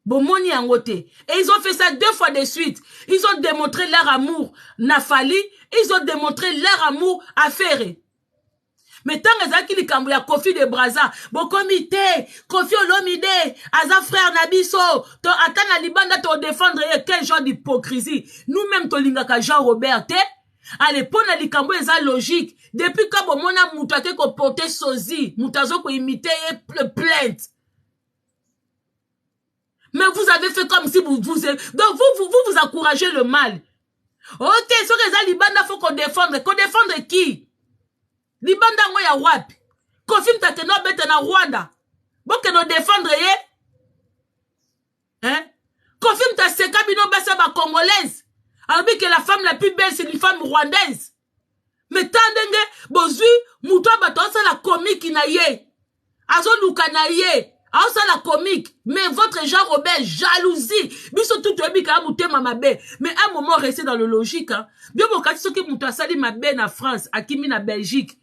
Bomoni Angote. Et ils ont fait ça 2 fois de suite. Ils ont démontré leur amour na Fali. Ils ont démontré leur amour à Ferré. Mais tant que Zaki Likambu ya Kofi de Braza, bon comité, Kofi Olomide, Aza frère Nabiso, to atana libanda to défendre quel genre d'hypocrisie. Nous-mêmes to lingaka Jean-Robert te. Allez, pour na Likambu eza logique. Depuis quand bon mona moutake ko porter sozi, moutazo ko imiter plainte. Mais vous avez fait comme si vous donc vous encouragez le mal. Ok, ce que eza libanda faut qu'on défendre. Qu'on défendre qui? Libanda ngo ya wapi? Kofi mtate no bete na Rwanda. Bon que no défendre ye? Hein? Kofi mtate seka bino basa ba congolaise. Alors que la femme la plus belle c'est une femme rwandaise. Mais tandenge bozui muto bato sa la comique na ye. Azo luka na ye. Azo la comique. Mais votre Jean-Robert jalousie. Biso tout ebi ka muté mamabe. Mais à un moment rester dans le logique hein. Bien bon kati soki muto asali mabe na France, akimi na Belgique.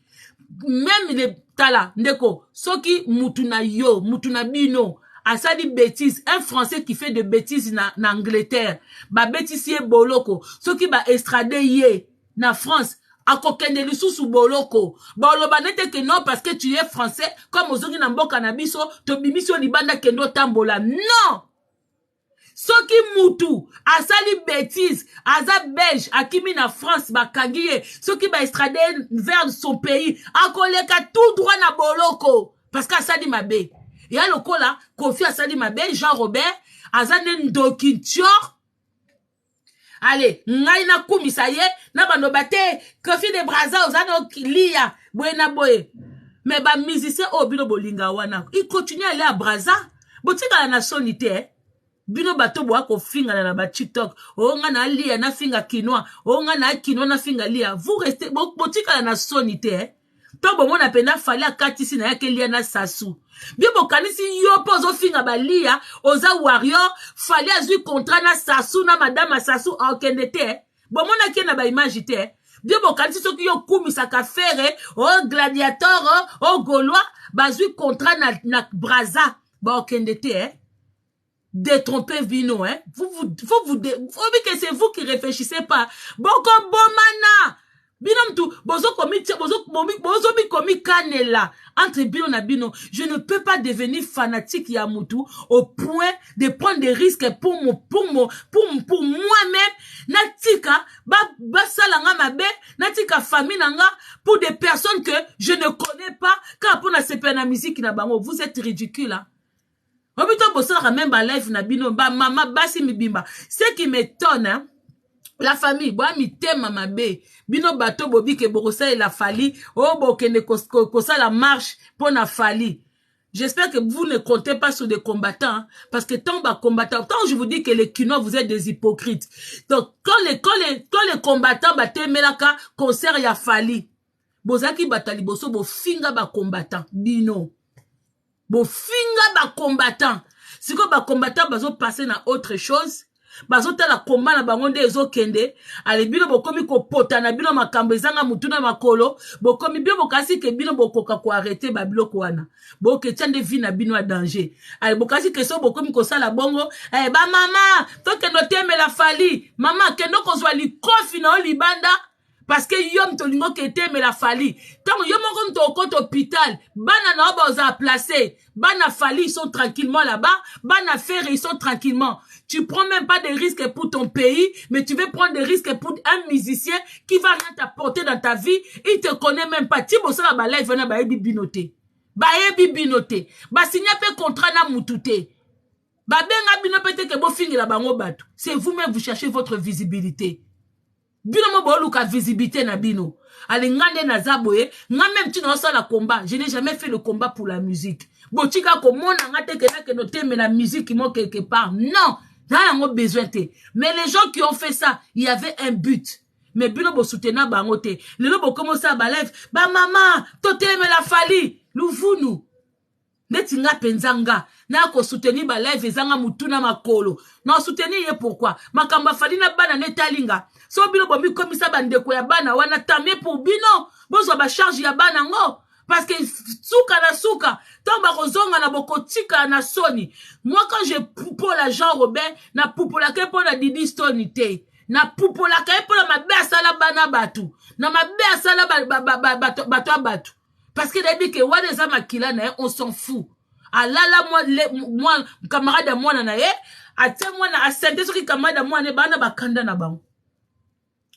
Même les tala ndeko soki mutuna yo mutuna bino asadi bêtise un français qui fait de bêtises na Angleterre ba bêtisier boloko soki ba extrader ye na France akokende lisusu boloko ba loba nete que non parce que tu es français comme ozongi na mboka na biso to bimisio libanda kendo tambola non. Soki mutu asali bêtise aza belge akimi na France bakangiye soki ba extrader vers son pays akoleka tout droit na boloko parce que asali mabe ya lokola Kofi asali mabe Jean-Robert azane ndoki tior allez ngai na kumisa ye na bano bate Kofi de Braza ozano kilia boyena boye mais ba musicien obino bolinga wana il continue à aller à Braza botika la nationalité bino bato boa ko finga na ba TikTok o nga na lia na finga kinoa o nga na kinoa na finga lia vous restez botika na sonité to bo mona penda fali akatisi na yake lia na sasu bien bokanisi yo pozo finga ba lia oza warrior fali azui contrat na sasu na madame sasu okendete bo mona ke na ba image te bien bokanisi soki yo kumisa ka fere o gladiateur o gaulois bazui contrat na Braza ba okendete détromper vino, hein. Vous que c'est vous qui réfléchissez pas. Boko bomana. Binom tout. Bozo komi kanela. Entre bino na bino. Je ne peux pas devenir fanatique Yamutu au point de prendre des risques pour moi-même. Natika, salanga mabe, natika famille nanga, pour des personnes que je ne connais pas, car pour la CPN musique na bango, vous êtes ridicule, hein. Même live na bino ba mama basi mibimba. Ce qui m'étonne hein, la famille boa mi tema mabe bino bato bobi ke borosa et la fali o bokende kosa la marche pour na fali. J'espère que vous ne comptez pas sur des combattants hein, parce que tant je vous dis que les kinois vous êtes des hypocrites. Donc quand les combattants batemelaka concert ya fali bozaki batali boso bo finga ba combattant bino. Bo finga ba combattant. Si ko ba combattant bazo passer na autre chose, bazo tala combat na bangonde ezo kende, ale bino bokomi ko pota na bino makambo ezanga mutuna makolo, bokomi bio bokasi ke bino bokoka ko arrêter ba biloko wana. Bo ke tiande vie na bino a danger. Ale bokasi ke so bokomi ko sala bongo, ba mama, to ke no teme la fali, mama ke no ko zwa li kofi na libanda. Parce que yom to lingo kete me la fali. Tant yom on to au hôpital, bana na oba placé, bana fali ils sont tranquillement là-bas, bana faire ils sont tranquillement. Tu prends même pas de risques pour ton pays, mais tu veux prendre des risques pour un musicien qui va rien t'apporter dans ta vie, il te connaît même pas. Ti bossa la balai vena ba ebi binoté. Ba ebi binoté. Ba signa pe contrat na mututé. Ba benga bino pete ke bo fingi la bango bato. C'est vous-même vous cherchez votre visibilité. Bino mo boluka visibilité na bino. Allez ngande na zaboye, nga même tu n'as pas la combat. Je n'ai jamais fait le combat pour la musique. Botika ko mona ngate que no teme la musique qui mo quelque part. Non, n'a pas besoin te. Mais les gens qui ont fait ça, il y avait un but. Mais bino bo soutenir bangote. Le lobo commence à balève, ba maman, to teme la fali. Louvunu. Neti nga penzanga na ko soutenir ba live ezanga mutuna makolo na soutenir ye pourquoi makamba fali na bana netalinga so bino bomi komisa bandeko ya bana wana tamé pour bino bozo ba charge ya bana ngo Parce que souka na souka, tant bakozonga na bokotika na soni. Moi quand je poupola Jean Robert, na poupola ke po na Didi Stone te. Na poupola ke po na mabe asala bana batu. Na mabe asala batu. Parce que d'habitude que wa des amakila na on s'en fout. Alala moi camarade à moi na ye, ate moi na asente soki camarade à moi ne bana bakanda na bango.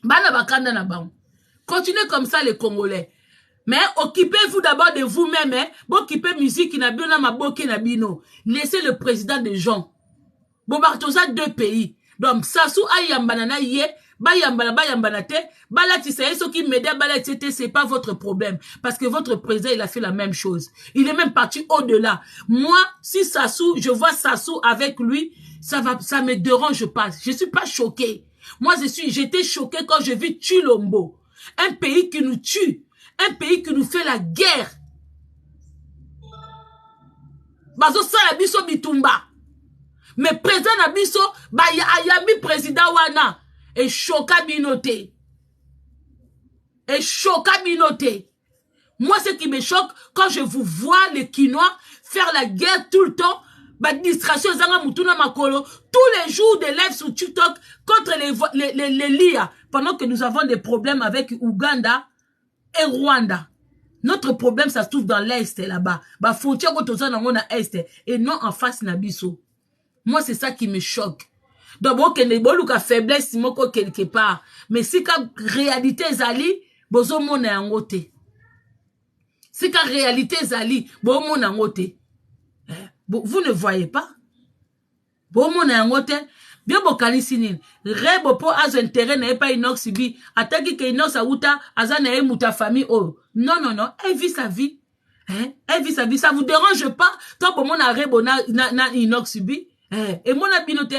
Bana bakanda na bango. Continuez comme ça les Congolais. Mais occupez-vous d'abord de vous-même, hein. Bon, occupez musique na bino ma boke na bino. Laissez le président des gens. Bon, bartosa 2 pays. Donc, Sassou ayambana na ye, bayambana te, balati sa yeso qui m'aide balati te, c'est pas votre problème. Parce que votre président, il a fait la même chose. Il est même parti au-delà. Moi, si Sassou, je vois Sassou avec lui, ça me dérange pas. Je suis pas choqué. Moi, j'étais choqué quand je vis Chilombo. Un pays qui nous tue. Un pays qui nous fait la guerre. Bazo sa biso bitumba. Mais président Nabiso, ayami président wana. Et choka binote. Et choka binote. Moi, ce qui me choque, quand je vous vois, les Quinois, faire la guerre tout le temps, l'administration Zanga Mutuna Makolo, tous les jours des lives sur TikTok contre les LIA, pendant que nous avons des problèmes avec Ouganda et Rwanda. Notre problème, ça se trouve dans l'Est, là-bas. Bah, frontière on a Est, et non en face Nabiso. Moi, c'est ça qui me choque. Donc, bon, qu'il y a une faiblesse, quelque part. Mais si la réalité zali, bozo mon est en côté. Si la réalité zali, bozo mon est en côté. Vous ne voyez pas? Bozo mon est en côté. Bien bokani sinin. Rebo po azo intérêt n'a pas inox bi. Ataki ke inox a uta, aza na muta famille oh. Non, non, non. Elle vit sa vie. Hein? Elle vit sa vie. Ça vous dérange pas? Tant que mon a rebo na inox bi. Et mon abinote,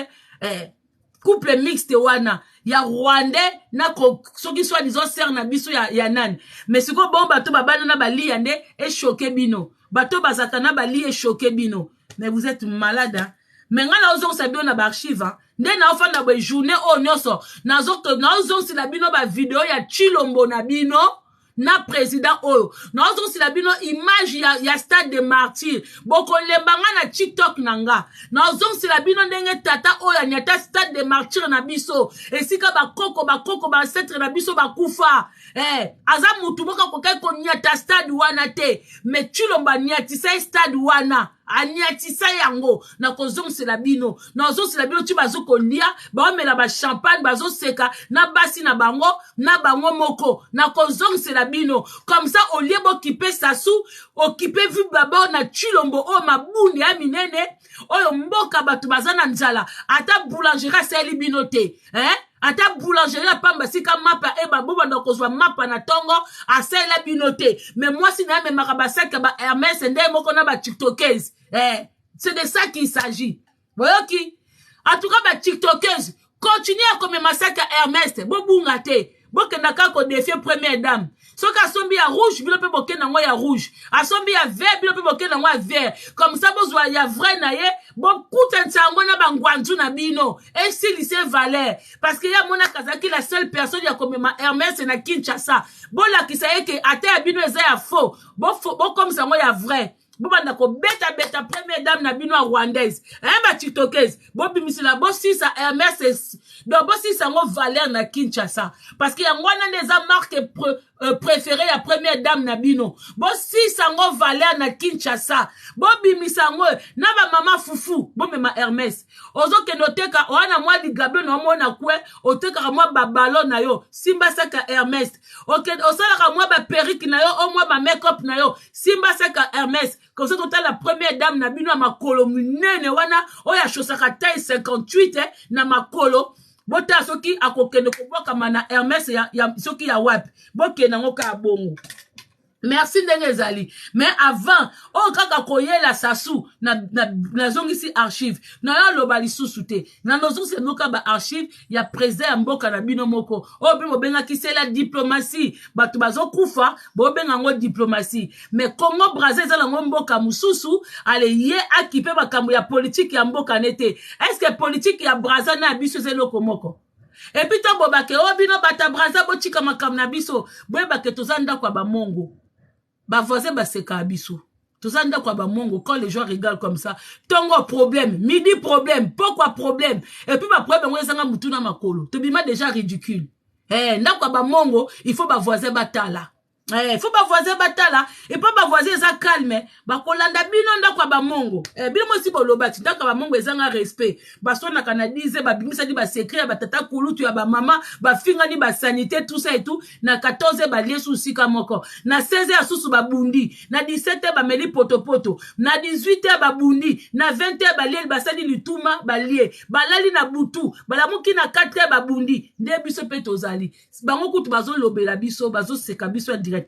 couple mixte wana, ya Rwandais, na so qui soit disons ser na biso ya nan. Mais si ko bon bato babana na bali yande, et choqué bino. Bato bazatana bali et choqué bino. Mais vous êtes malade, hein. Mais nga na ozon sabi na ba archive, hein. Nde na ofa na ba journée o nyoso. Na ozon si la bino ba vidéo ya Chilombo na bino. Na président oyo. Na ozon si la bino image ya stade de martyr. Boko lembanga na TikTok nanga. Na ozon si la bino ndenge tata oyo nyata stade de martyr na biso. Et si ka ba setre na biso ba kufa. Aza mutu boka kokai ko nyata stade wana te. Mais Chilomba nyati sa stade wana. Aniatisa yango na kozong se la bino na ozong se la bino tu bazo kolia ba omela ba champagne bazo seka na basi na bango moko na kozong se la bino comme ça au lieu d'occuper Sassou occuper vu baba na Chilombo o mabundi ya minene oyo mboka batu bazana nzala ata boulangerie sa libino te ata boulangerie pamba sika mapa eba boba ndokozwa mapa na tongo asela binote mais moi si na me makabasaka ba Hermès ndé moko na ba TikTokers c'est de ça qu'il s'agit. Voyez qui? En tout cas, bah, TikTokers, continuez à comme massacre Hermès, bobungate, bokenaka ko défier première dame. Soka sombi à rouge, bilo pe boken na ya rouge. A sombi à vert, bilo pe boken na vert. Comme ça, bozwa ya vrai na ye, bon kuta ntango na bangwanzu na bino. Et si lycée Valère. Parce que ya mona kazaki la seule personne ya comme Hermès na Kinshasa. Bon la ki sa ye ke ate ya bino eza ya faux. Bon comme ça, ya vrai. Bobanda ko beta première dame na bino rwandaise ba TikTokers bobimisi la bossi sa Hermès do bossi sa ngo Valère na Kinshasa parce que yango na des marque préférée la première dame na bino bossi sa ngo Valère na Kinshasa bobimisa ngo na ba mama fufu bomema Hermès ozo ke noteka wana mwa di gabe no mona kwe oteka mwa ba ballon na yo simba saka Hermès OK osala ka mwa ba perruque na yo o mwa ba make-up na yo simba saka Hermès. Comme ça, tout à la première dame na bino ma kolo munene wana oya chosaka taille 58 na makolo bota soki akokende ko boka mana Hermès ya soki ya wap boke na ngoka bongo. Merci Ndengezali. Mais avant, oh kaka koyela Sassou na zongisi archive. Na ya lobali susute. Na nozong se noka ba archive ya président mboka na bino moko. Oh bi mobenga ki c'est la diplomatie. Batu bazo kufa, bo benga ngo diplomatie. Mais Congo Brazza za ngo mboka mususu, ale ye akipe makambo ya politique ya mboka nete. Est-ce que politique ya Brazza na biso ze loko moko? Et puis to bobake o bino bata Brazza botika makambo na biso, boyeba ke tozanda kwa ba mongo. Ba voisin ba seka abiso. Tout ça ndako ba mongo quand les gens regardent comme ça. Tongo problème, midi problème, pourquoi problème? Et puis ba problème on ezanga mutu na makolo. To bima déjà ridicule. Ndako ba mongo, il faut ba voisin batala. Il faut pas voisin batala et pas ba voisin ça calme ba kolanda bino ndako ba mongo bino mosi bolobati ndako ba mongo ezanga respect ba sona kanadize ba bimisa di ba secret ba tata kulutu ya ba mama ba finga ni ba sanité tout ça et tout na 14 ba liesu sika moko na 16 ya susu ba bundi na 17 ba meli poto na 18 ba bundi na 20 ba lie ba sali lituma ba lie ba lali na butu ba la muki na 4 ba bundi nde biso petozali bango kutu bazo lobela biso bazo seka biso directement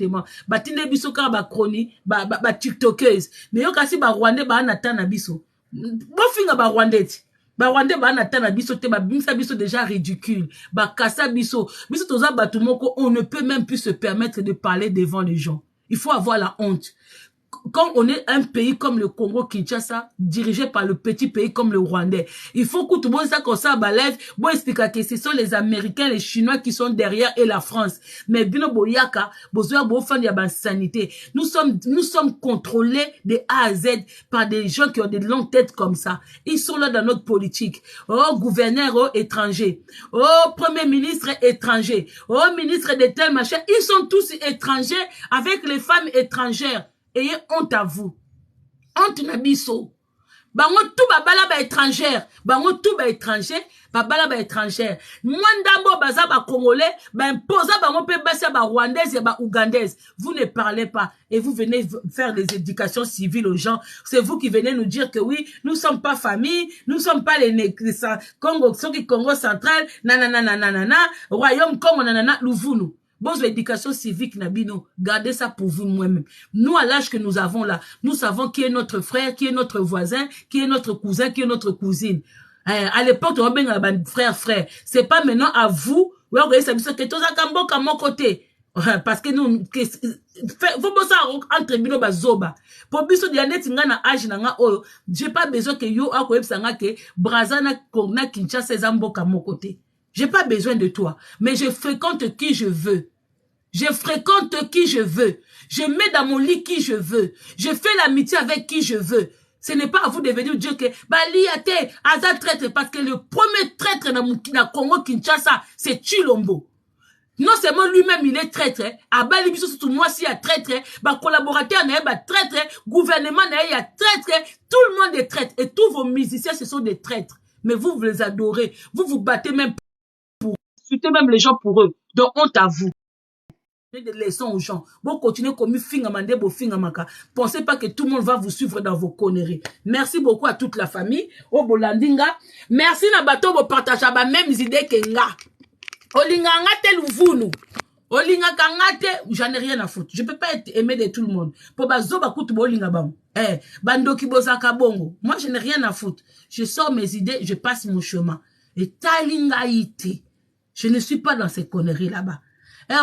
batinde biso ka ba chroni ba tiktokeuse mais yo kasi ba rwandais ba na tana biso bo finga ba rwandais ba na tana biso te ba bimisa biso déjà ridicule ba kasa biso toza batu moko on ne peut même plus se permettre de parler devant les gens. Il faut avoir la honte. Quand on est un pays comme le Congo Kinshasa, dirigé par le petit pays comme le Rwandais, il faut que tout le monde sache qu'on s'en balève. Bon, expliquer que ce sont les Américains, les Chinois qui sont derrière et la France. Mais bino boyaka, besoin de fan ya sanité. Nous sommes contrôlés de A à Z par des gens qui ont des longues têtes comme ça. Ils sont là dans notre politique. Oh, gouverneur, oh, étranger. Oh, premier ministre étranger. Oh, ministre de tel machin. Ils sont tous étrangers avec les femmes étrangères. Ayez honte à vous. Honte na biso. Bango tout babala ba étrangère. Bango tout ba étranger. Babala ba étrangère. Mwandambo baza ba congolais. Ba imposa bango pe basa ba rwandaise et ba ougandaise. Vous ne parlez pas. Et vous venez faire des éducations civiles aux gens. C'est vous qui venez nous dire que oui, nous sommes pas famille. Nous sommes pas les Congo, Congo central. Nanana. Royaume Congo nanana. Louvounou. Bon, l'éducation civique, Nabino, gardez ça pour vous moi-même. Nous, à l'âge que nous avons là, nous savons qui est notre frère, qui est notre voisin, qui est notre cousin, qui est notre cousine. À l'époque, on va bien frère. C'est pas maintenant à vous, vous voyez, ça que tous à mon côté. Parce que nous, faut bosser entre bino bazoba. Pour biso di anet ngana âge nanga oyo, j'ai pas besoin que yo a ko sanga que Brazana Kongna Kinshasa zamboka mon côté. J'ai pas besoin de toi, mais je fréquente qui je veux. Je fréquente qui je veux. Je mets dans mon lit qui je veux. Je fais l'amitié avec qui je veux. Ce n'est pas à vous de venir dire que Bali ate aza traître parce que le premier traître na Congo Kinshasa c'est Chilombo. Non seulement lui-même il est traître, à Bali biso surtout moi si a traître, ba collaborateur na ba traître, gouvernement na ya traître, tout le monde est traître et tous vos musiciens ce sont des traîtres. Mais vous les adorez, vous vous battez même pour insulter même les gens pour eux. Donc honte à vous. Des leçons aux gens. Bon, continuez comme finga mande bo finga maka. Pensez pas que tout le monde va vous suivre dans vos conneries. Merci beaucoup à toute la famille. Au Bolandinga. Merci na bato bo partage ba mêmes idées que nga. Olinga ngate luvunu. Olinga kangate, j'en ai rien à foutre. Je peux pas être aimé de tout le monde. Pour bazo ba kutu bo olinga bam. Bandoki bozaka bongo. Moi, je n'ai rien à foutre. Je sors mes idées, je passe mon chemin. Et talinga ite. Je ne suis pas dans ces conneries là-bas.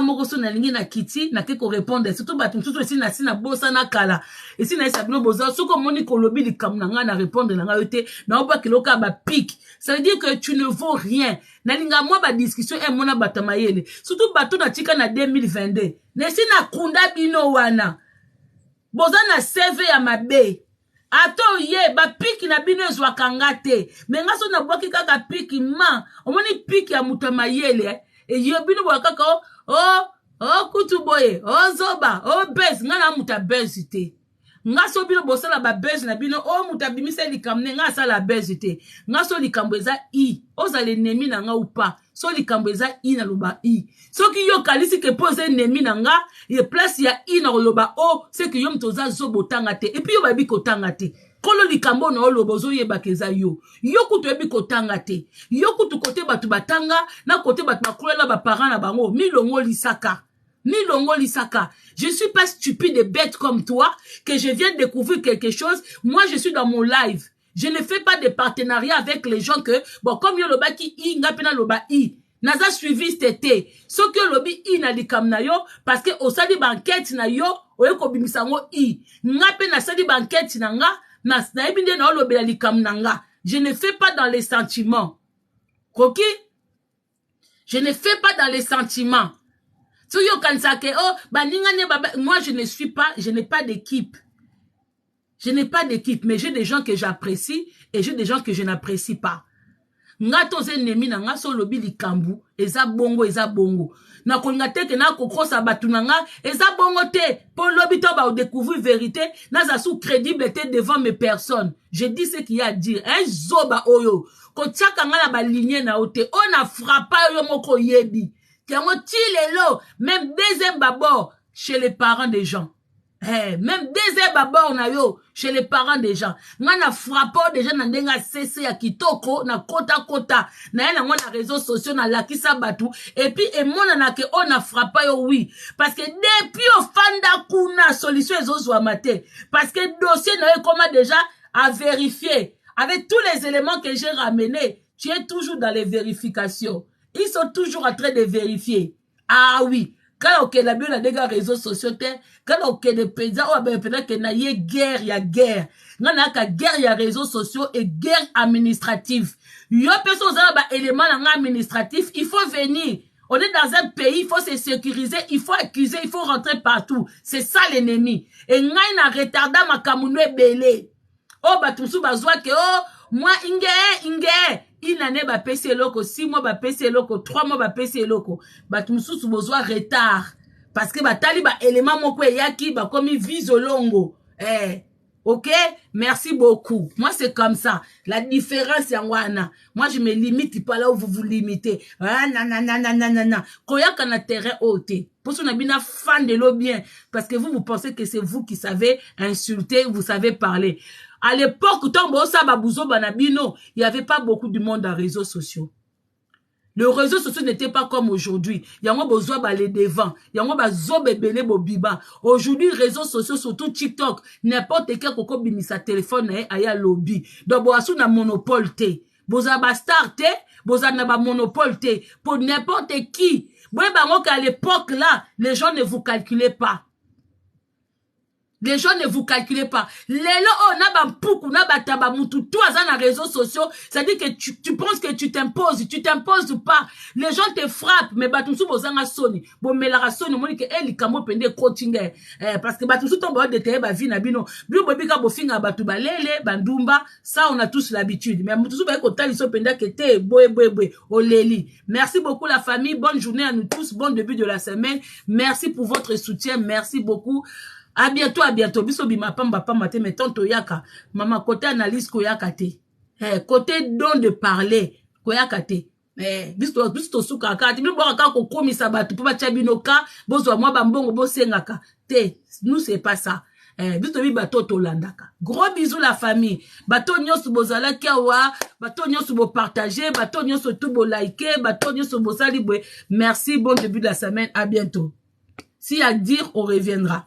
Moko na lingi na kiti na keko répondre surtout batum surtout ici na bossa na kala ici na sabino boza soko moni kolobi likam na nga na répondre na nga yote na oba kiloka ba pique ça veut dire que tu ne vaux rien na linga moi ba discussion mona batamayele surtout bato na tika na 2022 nesi na kunda bino wana boza na CV ya mabe ato ye ba pique na bino ezwa kangate mais nga so na boki kaka pique ma omoni pique ya mutamayele et yo bino boka kaka oh kutuboye oh zoba oh bez nga na muta bezite nga so bino bosala ba bez na bino oh muta bimisa likamne nga sala bezite nga so likambo eza i ozale nemi na nga ou pas so likambo eza i na loba i soki yo kalisi ke pose nemi na nga ye place ya i na loba o c'est que yo mtoza zobo tanga te et puis yo babi ko tanga te kolo likambo na olo bozo yeba keza yo kutu ebi kotanga te yo kutu kote batu batanga na kote batu bakulela ba parents na bango milongo lisaka je suis pas stupide et bête comme toi que je viens de découvrir quelque chose. Moi je suis dans mon live, je ne fais pas de partenariat avec les gens que bon comme yo loba ki i ngapena loba i naza suivi c'était ce que lobi i na likam na yo parce que osali banquette na yo oyeko bimisango i ngapena sali banquette na nga. Je ne fais pas dans les sentiments. Koki? Je ne fais pas dans les sentiments. Moi, je n'ai pas d'équipe. Je n'ai pas d'équipe, mais j'ai des gens que j'apprécie et j'ai des gens que je n'apprécie pas. Nga toze nemi na nga so lobi likambu, eza bongo. Na kolinga te ke na kokrosa batu na nga, eza bongo te, po lobi to ba ou découvrir vérité, na za sous crédibilité devant mes personnes. Je dis ce qu'il y a à dire. Zoba oyo, ko tiaka nga na ba lignée na ote, on a frappé yo moko yebi. Tiango tilelo, même deuxième babord chez les parents des gens. Même deuxième babord na yo chez les parents des gens. Nga na frappé déjà na ndenga cessé ya kitoko na kota na yana na réseaux sociaux na lakisa batu et puis et mona na ke on a frappé yo oui parce que depuis au fanda kuna solution ezozwa maté parce que dossier na yo comment déjà à vérifier avec tous les éléments que j'ai ramenés. Tu es toujours dans les vérifications. Ils sont toujours en train de vérifier. Ah oui. Quand on a bien les réseaux sociaux, quand on a des paysans, on a peut-être qu'il y a guerre, il y a guerre. On a qu'à guerre, il y a réseaux sociaux et guerre administrative. Il y a personne qui a élément administratif, il faut venir. On est dans un pays, il faut se sécuriser, il faut accuser, il faut rentrer partout. C'est ça l'ennemi. Et on a retardé ma kamounoué belé. Oh, bah, tout ça, bah, que, oh, moi, inge. Il n'en est pas PC loco, 6 mois ba PC loco, 3 mois ba PC loco. Ba tumsu sous besoin retard. Parce que ba tali ba élément moko yaki ba comme vise longo. OK? Merci beaucoup. Moi c'est comme ça. La différence en wana. Moi je me limite pas là où vous vous limitez. Nanana. Koyaka na terrain haute. Pour ça on a bien fan de l'eau bien parce que vous pensez que c'est vous qui savez insulter, vous savez parler. À l'époque, il n'y avait pas beaucoup de monde dans les réseaux sociaux. Les réseaux sociaux n'étaient pas comme aujourd'hui. Il y a besoin d'aller devant. Il y a besoin de aujourd'hui, les réseaux sociaux, surtout TikTok, n'importe quel coco bimi sa téléphone aya lobby. Donc, boasu na monopole te. Boza ba star te, boza na ba monopole te. Pour n'importe qui. À l'époque là, les gens ne vous calculaient pas. Les gens ne vous calculez pas. Les lots, on a beaucoup, on a bataba moutou, tout à dans les réseaux sociaux. C'est-à-dire que tu penses que tu t'imposes ou pas. Les gens te frappent, mais batumsu bozanga soni. Bon, mais la soni, on dit que elle, kamo pende coaching, parce que batumsu tombe de te ba vie na bino. Bio bobika bofinga batuba lele, bandumba, ça on a tous l'habitude. Mais mutusu ba ko tali so penda que te boé, oleli. Merci beaucoup la famille, bonne journée à nous tous, bon début de la semaine. Merci pour votre soutien, merci beaucoup. À bientôt. Biso bima pamba pamba te mais tonto yaka. Maman côté analyse koyaka te. Côté don de parler koyaka te. Biso suka kati. Biso boka ko komisa batu po ba chabinoka, bozo mwa bambongo bosengaka. Te, nous c'est pas ça. Biso bi bato to landaka. Gros bisous la famille. Bato nyosu bozala kiawa, bato nyosu bo partager, bato nyosu tout bo liker, bato nyosu bo salibwe. Merci, bon début de la semaine, à bientôt. Si à dire, on reviendra.